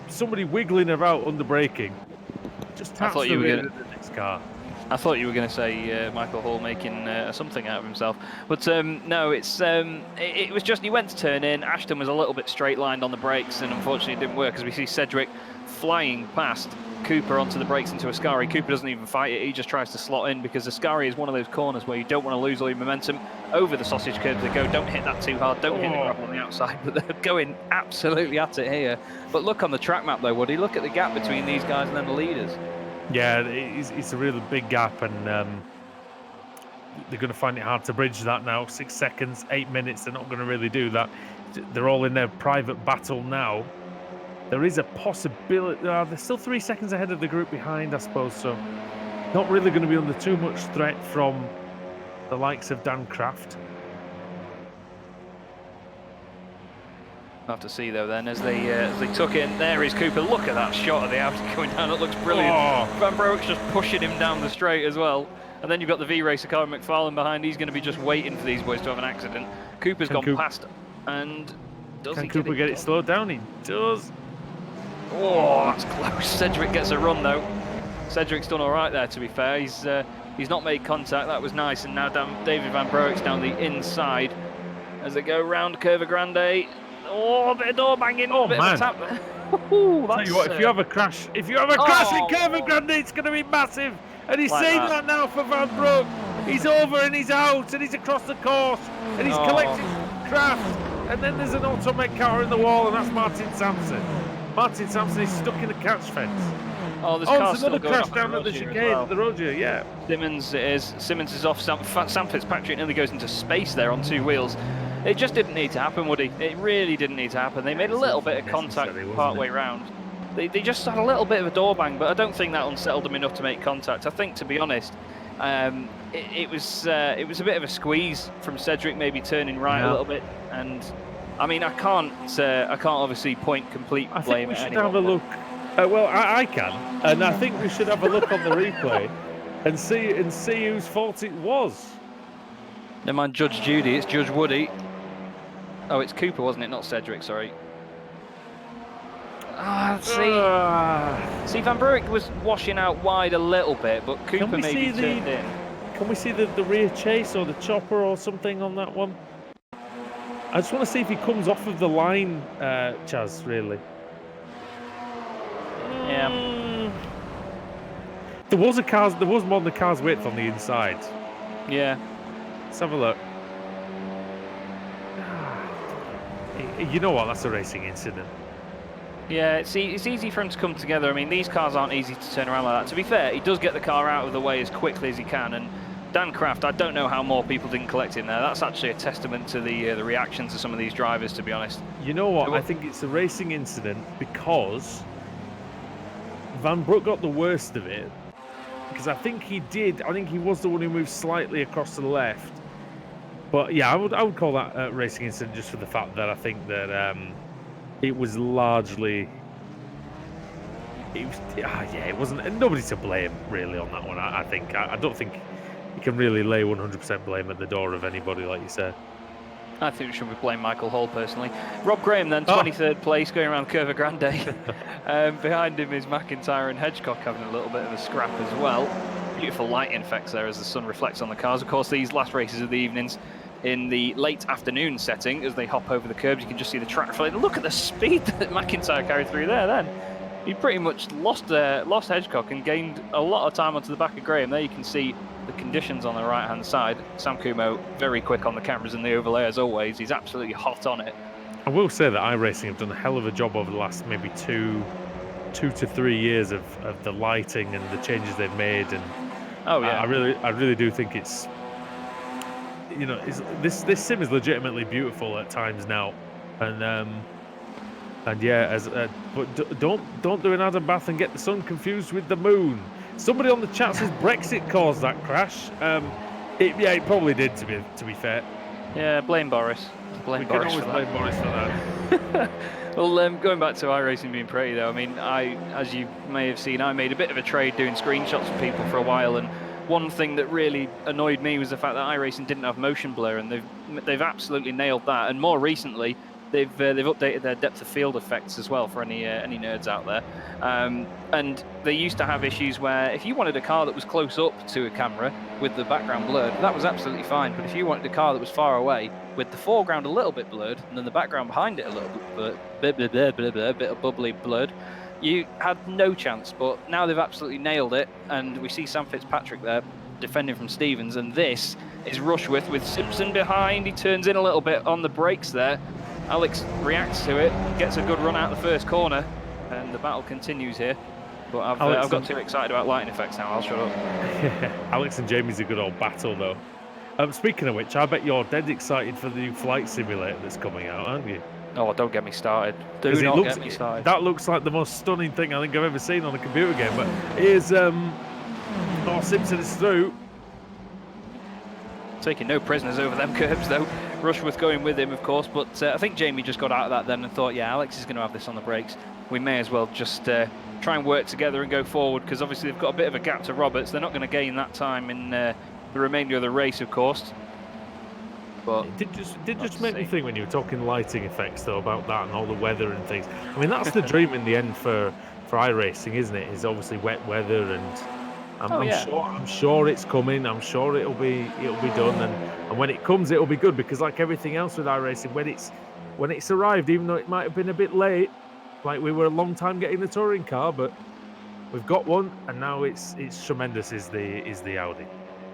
Somebody wiggling about under braking. Just taps the rear of the next car. I thought you were going to say Michael Hall making something out of himself, but no, it was just he went to turn in. Ashton was a little bit straight-lined on the brakes, and unfortunately it didn't work as we see Cedric flying past Cooper onto the brakes into Ascari. Cooper doesn't even fight it, he just tries to slot in because Ascari is one of those corners where you don't want to lose all your momentum. Over the sausage curve they go, don't hit that too hard, don't hit the gravel on the outside, but they're going absolutely at it here. But look on the track map though, Woody, look at the gap between these guys and then the leaders. Yeah, it's a really big gap, and they're going to find it hard to bridge that now. 6 seconds, 8 minutes, they're not going to really do that. They're all in their private battle now. There is a possibility, they're still 3 seconds ahead of the group behind, I suppose, so not really going to be under too much threat from the likes of Dan Kraft. We'll have to see though then as they tuck in. There is Cooper. Look at that shot of the Audi going down. It looks brilliant. Van Broek's just pushing him down the straight as well. And then you've got the V-Racer car McFarlane behind. He's going to be just waiting for these boys to have an accident. Cooper's gone past. And does he Cooper get it slowed down? He does. Oh, that's close. Cedric gets a run though. Cedric's done all right there, to be fair. He's not made contact. That was nice. And now David Van Broek's down the inside as they go round Curva Grande. Oh, a bit of door banging. Oh, bit man. of a tap there. Tell you what, if you have a crash, in Curva Grande, it's going to be massive. And he's saying that now for Van Broek. He's over and he's out and he's across the course and he's collecting Kraft. And then there's an Automec car in the wall, and that's Martin Sampson. Martin Sampson is stuck in a catch fence. Oh, there's Oh, cars there's another still going crash off down at the Road here as chicane well. at the road here, yeah. Simmons it is. Simmons is off. Sam Fitzpatrick nearly goes into space there on 2 wheels. It just didn't need to happen, Woody. It really didn't need to happen. They made a little bit of contact Necessary, wasn't part way it? round. They just had a little bit of a door bang, but I don't think that unsettled them enough to make contact. I think, to be honest, it was a bit of a squeeze from Cedric, maybe turning right a little bit. And I mean, I can't obviously point complete I blame think we at should anyone, have a but- look. Well, I can, and I think we should have a look on the replay and see whose fault it was. Never mind Judge Judy, it's Judge Woody. Oh, it's Cooper, wasn't it? Not Cedric, sorry. See, Van Berwick was washing out wide a little bit, but Cooper we maybe see turned in. Can we see the rear chase or the chopper or something on that one? I just want to see if he comes off of the line, Chaz, really. Yeah. There was more than the car's width on the inside. Yeah. Let's have a look. You know what? That's a racing incident. Yeah, it's easy for him to come together. I mean, these cars aren't easy to turn around like that. To be fair, he does get the car out of the way as quickly as he can. And Dan Kraft, I don't know how more people didn't collect him there. That's actually a testament to the reactions of some of these drivers, to be honest. You know what? I think it's a racing incident because Van Broek got the worst of it. Because I think he was the one who moved slightly across to the left. But yeah, I would call that a racing incident just for the fact that I think that it was largely. It wasn't. Nobody to blame really on that one. I think. I don't think you can really lay 100% blame at the door of anybody, like you said. I think we should blame Michael Hull personally. Rob Graham then, 23rd place, going around Curva Grande. Behind him is McIntyre and Hedgecock having a little bit of a scrap as well. Beautiful lighting effects there as the sun reflects on the cars. Of course, these last races of the evenings in the late afternoon setting, as they hop over the curbs, you can just see the track reflect. Look at the speed that McIntyre carried through there then. He pretty much lost Hedgecock and gained a lot of time onto the back of Graham. There you can see the conditions on the right-hand side. Sam Kumo very quick on the cameras and the overlay as always. He's absolutely hot on it. I will say that iRacing have done a hell of a job over the last maybe two to 3 years of the lighting and the changes they've made. And oh yeah, I really do think it's this sim is legitimately beautiful at times now, and yeah, but don't do an Adam Bath and get the sun confused with the moon. Somebody on the chat says Brexit caused that crash. It probably did, to be fair. Yeah, blame Boris. We can always blame Boris for that. Well, going back to iRacing being pretty though, I mean, as you may have seen, I made a bit of a trade doing screenshots for people for a while, and one thing that really annoyed me was the fact that iRacing didn't have motion blur, and they've absolutely nailed that. And more recently, they've updated their depth of field effects as well for any nerds out there. And they used to have issues where if you wanted a car that was close up to a camera with the background blurred, that was absolutely fine. But if you wanted a car that was far away with the foreground a little bit blurred and then the background behind it a little bit bit of bubbly blurred, you had no chance. But now they've absolutely nailed it, and we see Sam Fitzpatrick there defending from Stevens, and this is Rushworth with Simpson behind. He turns in a little bit on the brakes there. Alex reacts to it, gets a good run out the first corner, and the battle continues here. But I've got too excited about lighting effects now. I'll shut up. Alex and Jamie's a good old battle, though. Speaking of which, I bet you're dead excited for the new flight simulator that's coming out, aren't you? Oh, don't get me started. Do not get me started. That looks like the most stunning thing I think I've ever seen on a computer game. But here's Simpson is through. Taking no prisoners over them curbs though. Rushworth going with him, of course, but I think Jamie just got out of that then and thought, yeah, Alex is going to have this on the brakes. We may as well just try and work together and go forward, because obviously they've got a bit of a gap to Roberts. They're not going to gain that time in the remainder of the race, of course. But it did just make me think when you were talking lighting effects though about that and all the weather and things. I mean, that's the dream in the end for iRacing, isn't it? Is obviously wet weather, and I'm sure it's coming. I'm sure it'll be done, and when it comes, it'll be good, because like everything else with iRacing, when it's arrived, even though it might have been a bit late, like we were a long time getting the touring car, but we've got one, and now it's tremendous. Is the Audi.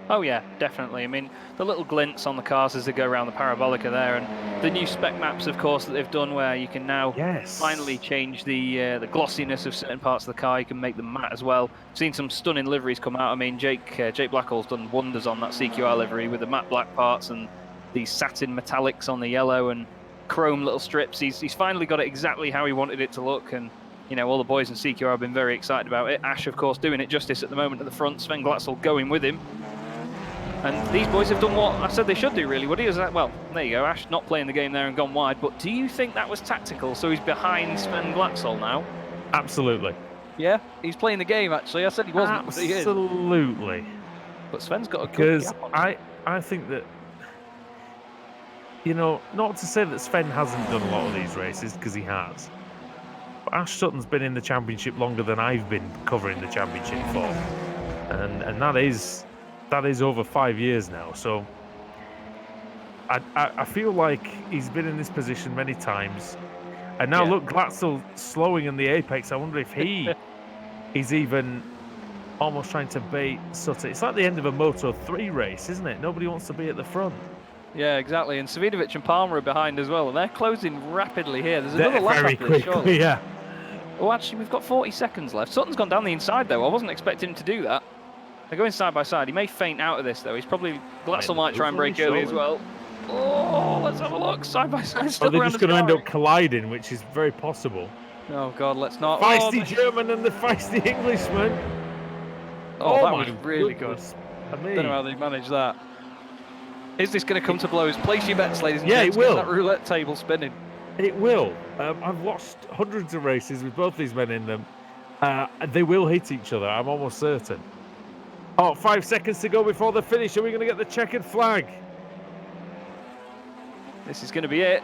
Oh yeah, definitely. I mean, the little glints on the cars as they go around the parabolic are there, and the new spec maps, of course, that they've done, where you can now finally Yes. change the glossiness of certain parts of the car. You can make them matte as well. Seen some stunning liveries come out. I mean, Jake Blackhall's done wonders on that CQR livery with the matte black parts and these satin metallics on the yellow and chrome little strips. He's finally got it exactly how he wanted it to look, and you know, all the boys in CQR have been very excited about it. Ash, of course, doing it justice at the moment at the front. Sven Glatzel going with him. And these boys have done what I said they should do, really. What is that? Well, there you go. Ash not playing the game there and gone wide. But do you think that was tactical? So he's behind Sven Glatzel now? Absolutely. Yeah, he's playing the game, actually. I said he wasn't, but he is. Absolutely. But Sven's got a good Because gap on him. I think that, you know, not to say that Sven hasn't done a lot of these races, because he has. But Ash Sutton's been in the championship longer than I've been covering the championship for. And that is over 5 years now. So I feel like he's been in this position many times. And now look, Glatzel slowing in the apex. I wonder if he is even almost trying to bait Sutton. It's like the end of a Moto3 race, isn't it? Nobody wants to be at the front. Yeah, exactly. And Savidovic and Palmer are behind as well, and they're closing rapidly here. There's another lap very after this, quickly, surely. yeah. Oh, actually, we've got 40 seconds left. Sutton's gone down the inside, though. I wasn't expecting him to do that. They're going side by side. He may feint out of this, though. He's probably... Glatzel might try and break early as well. Oh, let's have a look. Side by side. Or they're just going to end up colliding, which is very possible. Oh, God, let's not. Feisty German and the feisty Englishman. Oh, that my was really good. I don't know how they managed that. Is this going to come to blows? Place your bets, ladies and gents. It will. That roulette table spinning. It will. I've watched hundreds of races with both these men in them. They will hit each other, I'm almost certain. Oh, 5 seconds to go before the finish. Are we going to get the checkered flag? This is going to be it.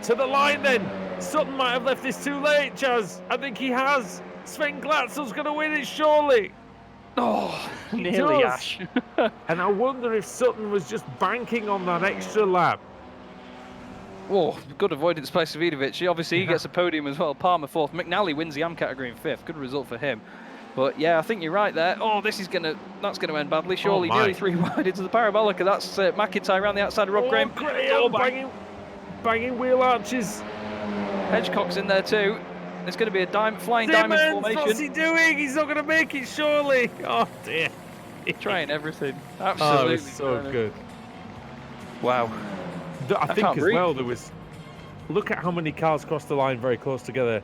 To the line then. Sutton might have left this too late, Chaz. I think he has. Sven Glatzel's going to win it, surely. Oh, He nearly, does. Ash. And I wonder if Sutton was just banking on that extra lap. Oh, good avoidance by Savidovic. Obviously, he gets a podium as well. Palmer fourth. McNally wins the AM category in fifth. Good result for him. But yeah, I think you're right there. Oh, that's gonna end badly. Surely, nearly 3 wide into the parabolica. That's McIntyre around the outside of Rob Graham. Banging wheel arches. Hedgecock's in there too. There's going to be a flying diamond formation. What's he doing? He's not going to make it, surely. Oh dear. Trying everything. Oh, Absolutely. it was so good. Wow. I think as well there was. Look at how many cars crossed the line very close together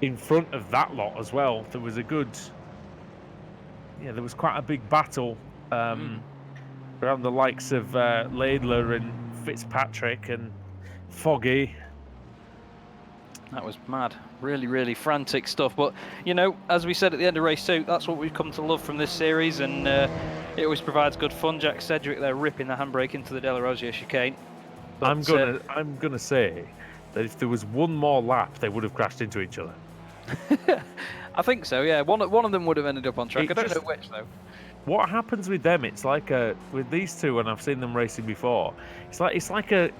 in front of that lot as well. There was a good. Yeah, there was quite a big battle around the likes of Laidler and Fitzpatrick and Foggy. That was mad. Really, really frantic stuff. But, you know, as we said at the end of race 2, that's what we've come to love from this series, and it always provides good fun. Jack Sedgwick there ripping the handbrake into the De La Rosia chicane. But, I'm gonna say that if there was one more lap, they would have crashed into each other. I think so, yeah. One of them would have ended up on track. I don't know which, though. What happens with them? It's like with these two, and I've seen them racing before. It's like an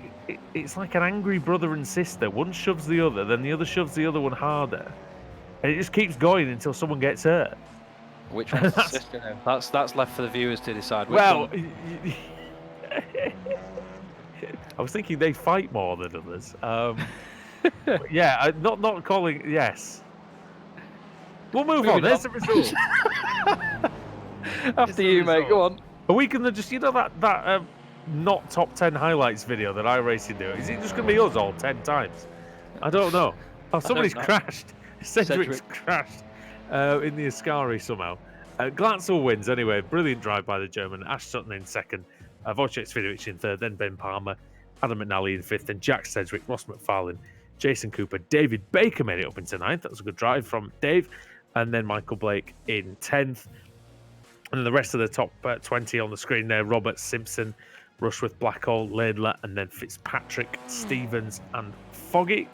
angry brother and sister. One shoves the other, then the other shoves the other one harder, and it just keeps going until someone gets hurt. Which one's the sister now? That's left for the viewers to decide. Well, I was thinking they fight more than others. Yeah, not calling. Yes, we'll move on. There's the result. After you, mate. Go on. Are we gonna just, you know, that not top 10 highlights video that iRacing do? Is it just gonna be us all 10 times? I don't know. Oh, somebody's crashed. Cedric's crashed in the Ascari somehow. Glatzel wins anyway. Brilliant drive by the German. Ash Sutton in second. Wojciech Svidovic in third. Then Ben Palmer, Adam McNally in fifth. Then Jack Sedgwick, Ross McFarlane, Jason Cooper, David Baker made it up into ninth. That was a good drive from Dave. And then Michael Blake in 10th. And then the rest of the top 20 on the screen there: Robert Simpson, Rushworth, Blackhall, Laidler, and then Fitzpatrick, Stevens, and Foggy.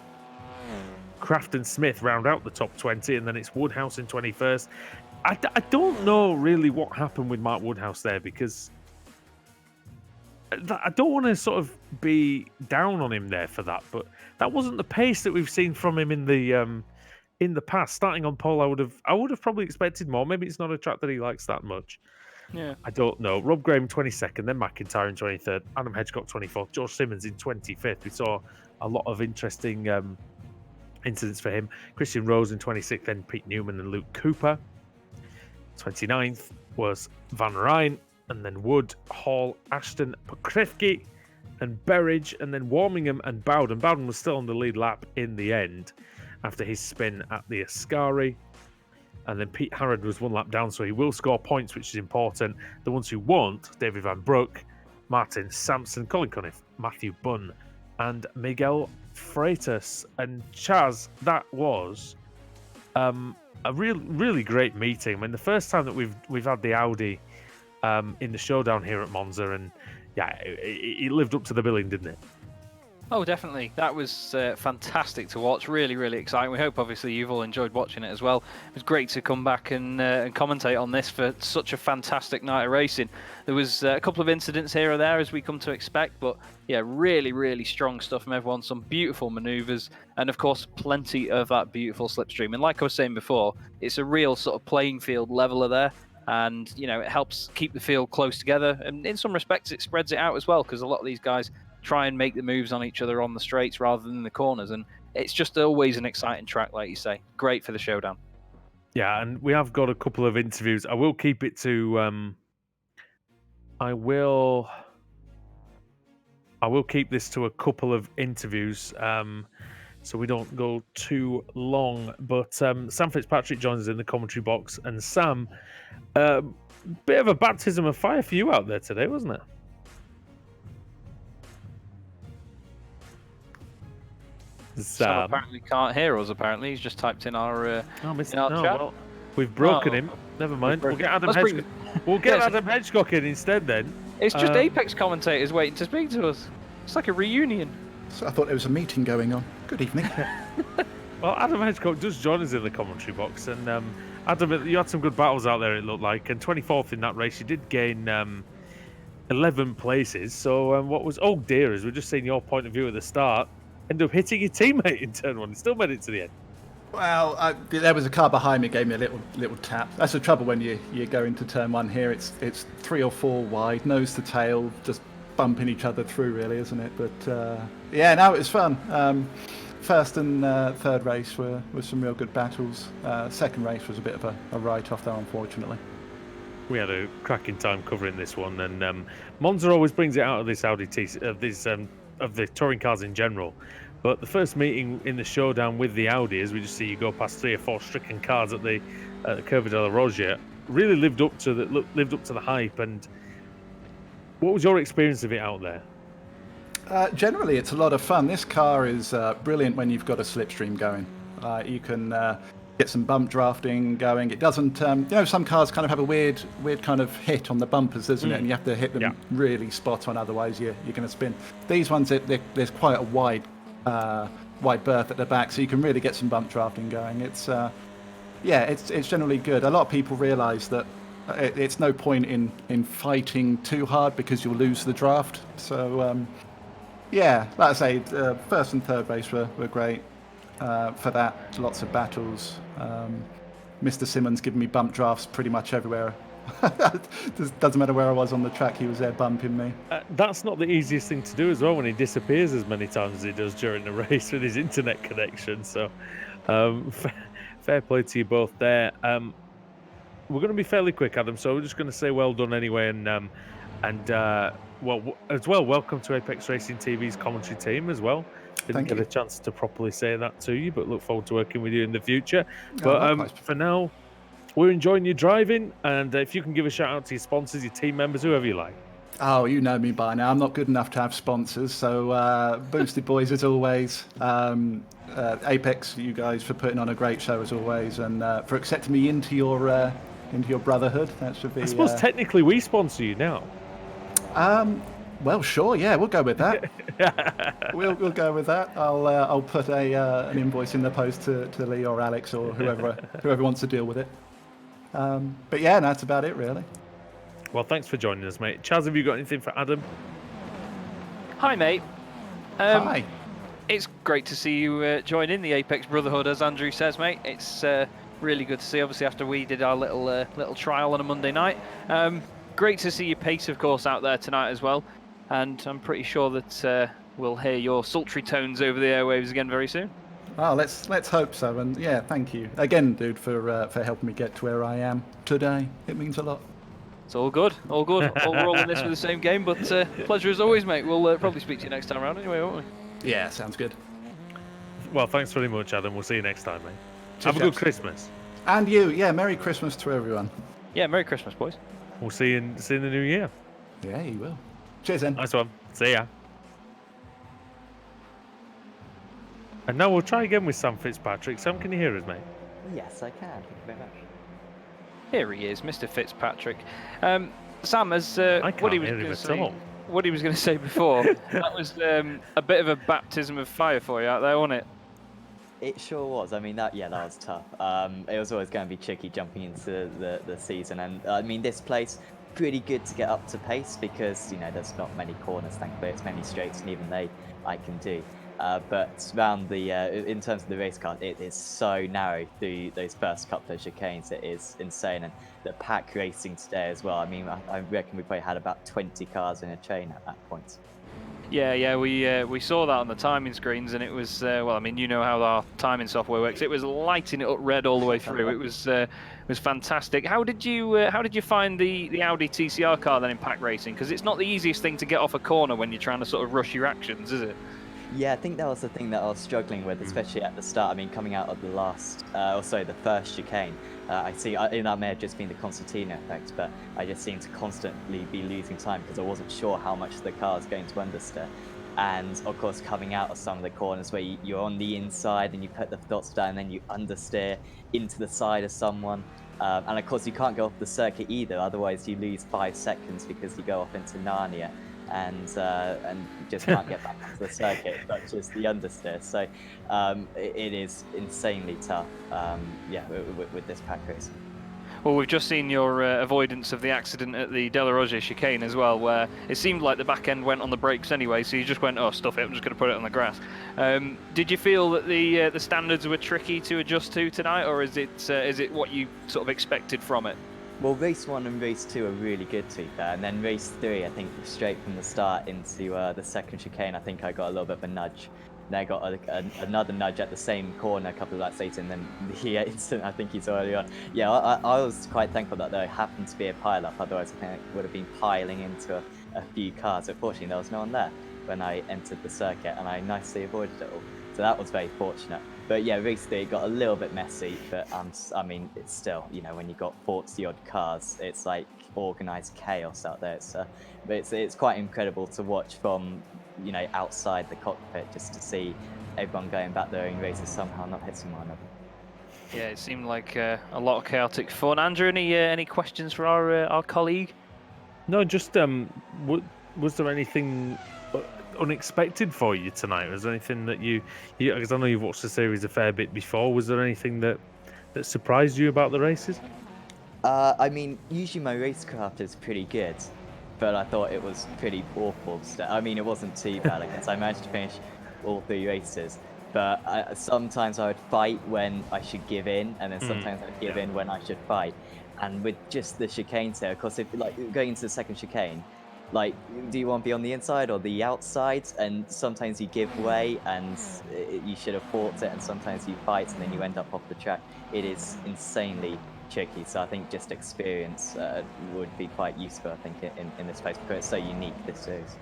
Kraft and Smith round out the top 20, and then it's Woodhouse in 21st. I don't know really what happened with Mark Woodhouse there, because I don't want to sort of be down on him there for that, but that wasn't the pace that we've seen from him in the past. Starting on pole, I would have probably expected more. Maybe it's not a track that he likes that much. Yeah. I don't know. Rob Graham 22nd, then McIntyre in 23rd, Adam Hedgecock 24th, George Simmons in 25th. We saw a lot of interesting incidents for him. Christian Rose in 26th, then Pete Newman and Luke Cooper. 29th was Van Ryn, and then Wood, Hall, Ashton, Pokrivki, and Berridge, and then Warmingham and Bowden. Bowden was still on the lead lap in the end after his spin at the Ascari. And then Pete Harrod was 1 lap down, so he will score points, which is important. The ones who won't, David Van Broek, Martin Sampson, Colin Cunniff, Matthew Bunn, and Miguel Freitas. And Chaz, that was a really great meeting. I mean, the first time that we've had the Audi in the showdown here at Monza, and yeah, it lived up to the billing, didn't it? Oh, definitely. That was fantastic to watch. Really, really exciting. We hope, obviously, you've all enjoyed watching it as well. It was great to come back and commentate on this for such a fantastic night of racing. There was a couple of incidents here or there, as we come to expect, but yeah, really, really strong stuff from everyone. Some beautiful manoeuvres, and of course, plenty of that beautiful slipstream. And like I was saying before, it's a real sort of playing field leveler there. And, you know, it helps keep the field close together. And in some respects, it spreads it out as well, because a lot of these guys try and make the moves on each other on the straights rather than the corners, and it's just always an exciting track, like you say. Great for the showdown. Yeah, and we have got a couple of interviews. I will keep it to I will keep this to a couple of interviews so we don't go too long. But Sam Fitzpatrick joins us in the commentary box, and Sam, bit of a baptism of fire for you out there today, wasn't it? Sam apparently can't hear us. Apparently, he's just typed in our chat. Well, we've broken him. Never mind. We'll get Adam Hedgecock. We'll get Adam Hedgecock in instead then. It's just Apex commentators waiting to speak to us. It's like a reunion. So I thought there was a meeting going on. Good evening. Well, Adam Hedgecock does join us in the commentary box, and Adam, you had some good battles out there. It looked like, and 24th in that race, you did gain 11 places. So what was dear, as we're just seeing your point of view at the start. End up hitting your teammate in turn 1. He still made it to the end. Well, there was a car behind me, gave me a little tap. That's the trouble when you go into turn 1 here. It's 3 or 4 wide, nose to tail, just bumping each other through, really, isn't it? But yeah, no, it was fun. First and third race were some real good battles. Second race was a bit of a write-off, though, unfortunately. We had a cracking time covering this one, and Monza always brings it out of this Audi of the touring cars in general. But the first meeting in the showdown with the Audi, as we just see you go past 3 or 4 stricken cars at the Curva della Roggia, really lived up to the hype. And what was your experience of it out there? Generally, it's a lot of fun. This car is brilliant when you've got a slipstream going. You can get some bump drafting going. It doesn't, some cars kind of have a weird kind of hit on the bumpers, doesn't it? And you have to hit them really spot on, otherwise you're going to spin. These ones, there's quite a wide berth at the back, so you can really get some bump drafting going. It's generally good. A lot of people realise that it's no point in fighting too hard because you'll lose the draft. So like I say, first and third race were great. For that, lots of battles. Mr. Simmons giving me bump drafts pretty much everywhere. Doesn't matter where I was on the track, he was there bumping me. That's not the easiest thing to do as well when he disappears as many times as he does during the race with his internet connection. So fair play to you both there. We're going to be fairly quick, Adam, so we're just going to say well done anyway, and welcome to Apex Racing TV's commentary team as well. Didn't get a chance to properly say that to you, but look forward to working with you in the future. But for now, we're enjoying your driving, and if you can give a shout out to your sponsors, your team members, whoever you like. Oh, you know me by now. I'm not good enough to have sponsors, so Boosted Boys as always. Apex, you guys for putting on a great show as always, and for accepting me into your brotherhood. That should be. I suppose technically we sponsor you now. Well, sure, yeah, we'll go with that. we'll go with that. I'll put an invoice in the post to Lee or Alex or whoever wants to deal with it. But yeah, that's about it, really. Well, thanks for joining us, mate. Chaz, have you got anything for Adam? Hi, mate. Hi. It's great to see you join in the Apex Brotherhood, as Andrew says, mate. It's really good to see. Obviously, after we did our little trial on a Monday night. great to see your pace, of course, out there tonight as well. And I'm pretty sure that we'll hear your sultry tones over the airwaves again very soon. Oh, let's hope so. And yeah, thank you again, dude, for helping me get to where I am today. It means a lot. It's all good, all good. We're all in this with the same game, but pleasure as always, mate. We'll probably speak to you next time around anyway, won't we? Yeah, sounds good. Well, thanks very much, Adam. We'll see you next time, mate. Cheers, Have a good chaps. Christmas. And you, yeah, Merry Christmas to everyone. Yeah, Merry Christmas, boys. We'll see you in the new year. Yeah, you will. Cheers, then. Nice one. See ya. And now we'll try again with Sam Fitzpatrick. Sam, can you hear us, mate? Yes, I can. Thank you very much. Here he is, Mr. Fitzpatrick. Sam, as I what he can't was hear going him to at say, all. what he was going to say before, that was a bit of a baptism of fire for you out there, wasn't it? It sure was. I mean, that was tough. It was always going to be tricky jumping into the season, and I mean, this place pretty good to get up to pace because there's not many corners, thankfully. It's many straights, and even they I can do. But around the in terms of the race car, it is so narrow through those first couple of chicanes. It is insane, and the pack racing today as well. I mean, I reckon we probably had about 20 cars in a chain at that point. Yeah, we saw that on the timing screens, and it was well, I mean, you know how our timing software works. It was lighting it up red all the way through. It was fantastic. How did you find the Audi TCR car then in pack racing? Because it's not the easiest thing to get off a corner when you're trying to sort of rush your actions, is it? Yeah, I think that was the thing that I was struggling with, especially at the start. I mean, coming out of the first chicane, that may have just been the concertina effect, but I just seemed to constantly be losing time because I wasn't sure how much the car was going to understeer. And of course, coming out of some of the corners where you're on the inside and you put the dots down and then you understeer into the side of someone. And of course, you can't go off the circuit either, otherwise you lose 5 seconds because you go off into Narnia. And you just can't get back onto the circuit, but just the understeer. So it is insanely tough, with this pack race. Well, we've just seen your avoidance of the accident at the De La Roger chicane as well, where it seemed like the back end went on the brakes anyway, so you just went, oh, stuff it, I'm just going to put it on the grass. Did you feel that the standards were tricky to adjust to tonight, or is it what you sort of expected from it? Well, race 1 and race 2 are really good to be fair, and then race 3, I think straight from the start into the second chicane, I think I got a little bit of a nudge. Then I got another nudge at the same corner a couple of laps later, and then the incident I think he's early on. Yeah, I was quite thankful that there happened to be a pile-up, otherwise I think I would have been piling into a few cars. Unfortunately, there was no one there when I entered the circuit, and I nicely avoided it all. So that was very fortunate. But yeah, race 3 got a little bit messy, but I mean, it's still, when you've got 40 odd cars, it's like organised chaos out there. But it's quite incredible to watch from, outside the cockpit, just to see everyone going back their own races somehow not hitting one another. Yeah, it seemed like a lot of chaotic fun. Andrew, any questions for our colleague? No, just was there anything unexpected for you tonight? Was there anything that you because I know you've watched the series a fair bit before, was there anything that surprised you about the races? I mean, usually my racecraft is pretty good, but I thought it was pretty awful. I mean, it wasn't too bad, I guess. I managed to finish all 3 races, but sometimes I would fight when I should give in, and then sometimes I'd give in when I should fight. And with just the chicanes here, of course, if going into the second chicane, do you want to be on the inside or the outside? And sometimes you give way and you should have fought it, and sometimes you fight and then you end up off the track. It is insanely tricky, so I think just experience would be quite useful, I think, in this place, because it's so unique, this series.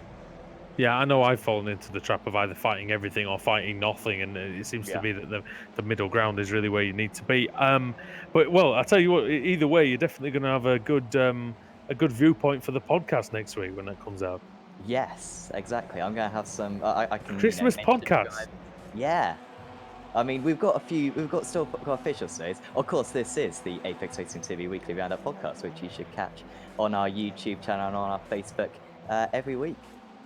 Yeah, I know I've fallen into the trap of either fighting everything or fighting nothing, and it seems to be that the middle ground is really where you need to be. But well, I tell you what, either way, you're definitely going to have a good viewpoint for the podcast next week when that comes out. Yes, exactly. I'm going to have some. I can Christmas podcast. Yeah. I mean, we've still got official series. Of course, this is the Apex Racing TV Weekly Roundup podcast, which you should catch on our YouTube channel and on our Facebook every week.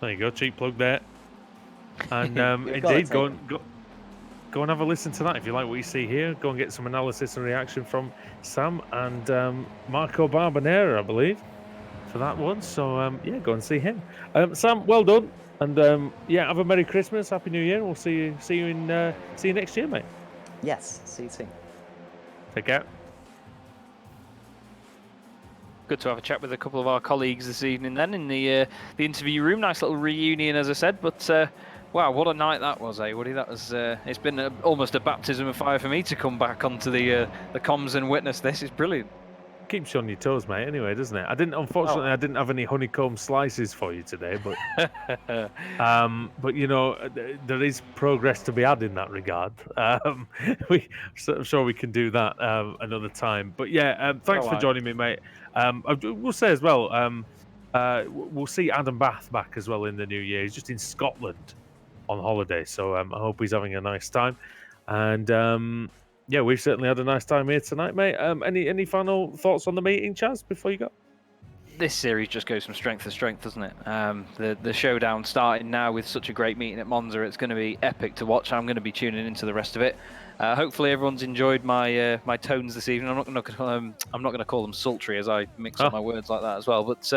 There you go, cheap plug there. And indeed, go and have a listen to that if you like what you see here. Go and get some analysis and reaction from Sam and Marco Barbanera, I believe, for that one. So yeah, go and see him. Sam, well done, and have a Merry Christmas, Happy New Year. We'll see you next year, mate. Yes, see you soon. Take care. Good to have a chat with a couple of our colleagues this evening then in the interview room. Nice little reunion, as I said. But wow, what a night that was, Woody? That was. It's been almost a baptism of fire for me to come back onto the comms and witness this. It's brilliant. Keeps you on your toes, mate. Anyway, doesn't it? Unfortunately, I didn't have any honeycomb slices for you today, but but you know, there is progress to be had in that regard. I'm sure we can do that another time. But yeah, thanks for joining me, mate. We'll say as well, we'll see Adam Bath back as well in the new year. He's just in Scotland on holiday, so I hope he's having a nice time. And yeah, we've certainly had a nice time here tonight, mate. Any final thoughts on the meeting, Chaz, before you go? This series just goes from strength to strength, doesn't it? The showdown starting now with such a great meeting at Monza. It's going to be epic to watch. I'm going to be tuning into the rest of it. Hopefully, everyone's enjoyed my my tones this evening. I'm not going to call them sultry as I mix up my words like that as well. But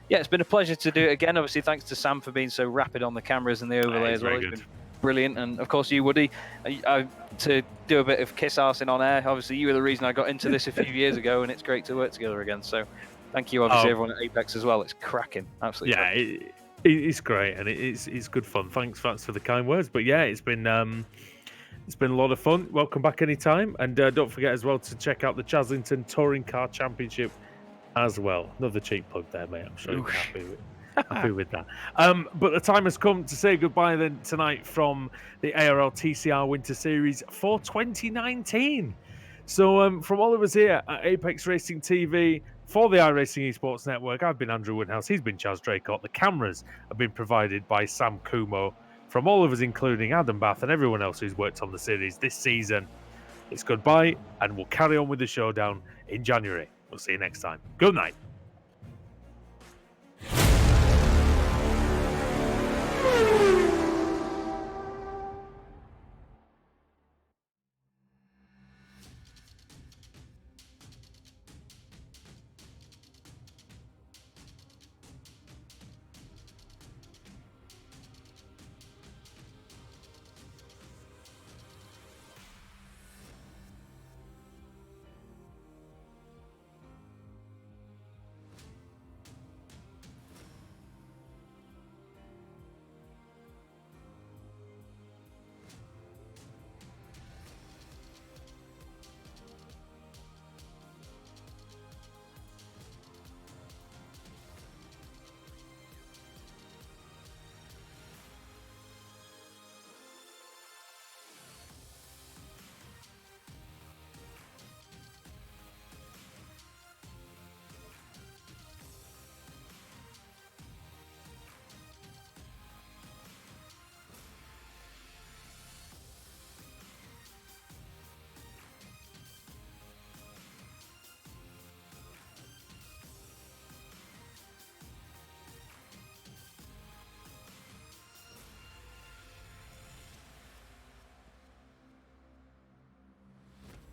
yeah, it's been a pleasure to do it again. Obviously, thanks to Sam for being so rapid on the cameras and the overlay as well. It's been brilliant, and of course you, Woody, to do a bit of kiss arsing on air. Obviously, you were the reason I got into this a few years ago, and it's great to work together again. So, thank you, obviously, everyone at Apex as well. It's cracking, absolutely. Yeah, it's great, and it's good fun. Thanks for the kind words. But yeah, it's been a lot of fun. Welcome back anytime, and don't forget as well to check out the Chaslington Touring Car Championship as well. Another cheap plug there, mate. I'm sure you'll be happy with that. But the time has come to say goodbye then tonight from the ARL TCR Winter Series for 2019. So from all of us here at Apex Racing TV for the iRacing Esports Network, I've been Andrew Woodhouse. He's been Chaz Draycott. The cameras have been provided by Sam Kumo. From all of us, including Adam Bath and everyone else who's worked on the series this season, it's goodbye, and we'll carry on with the showdown in January. We'll see you next time. Good night.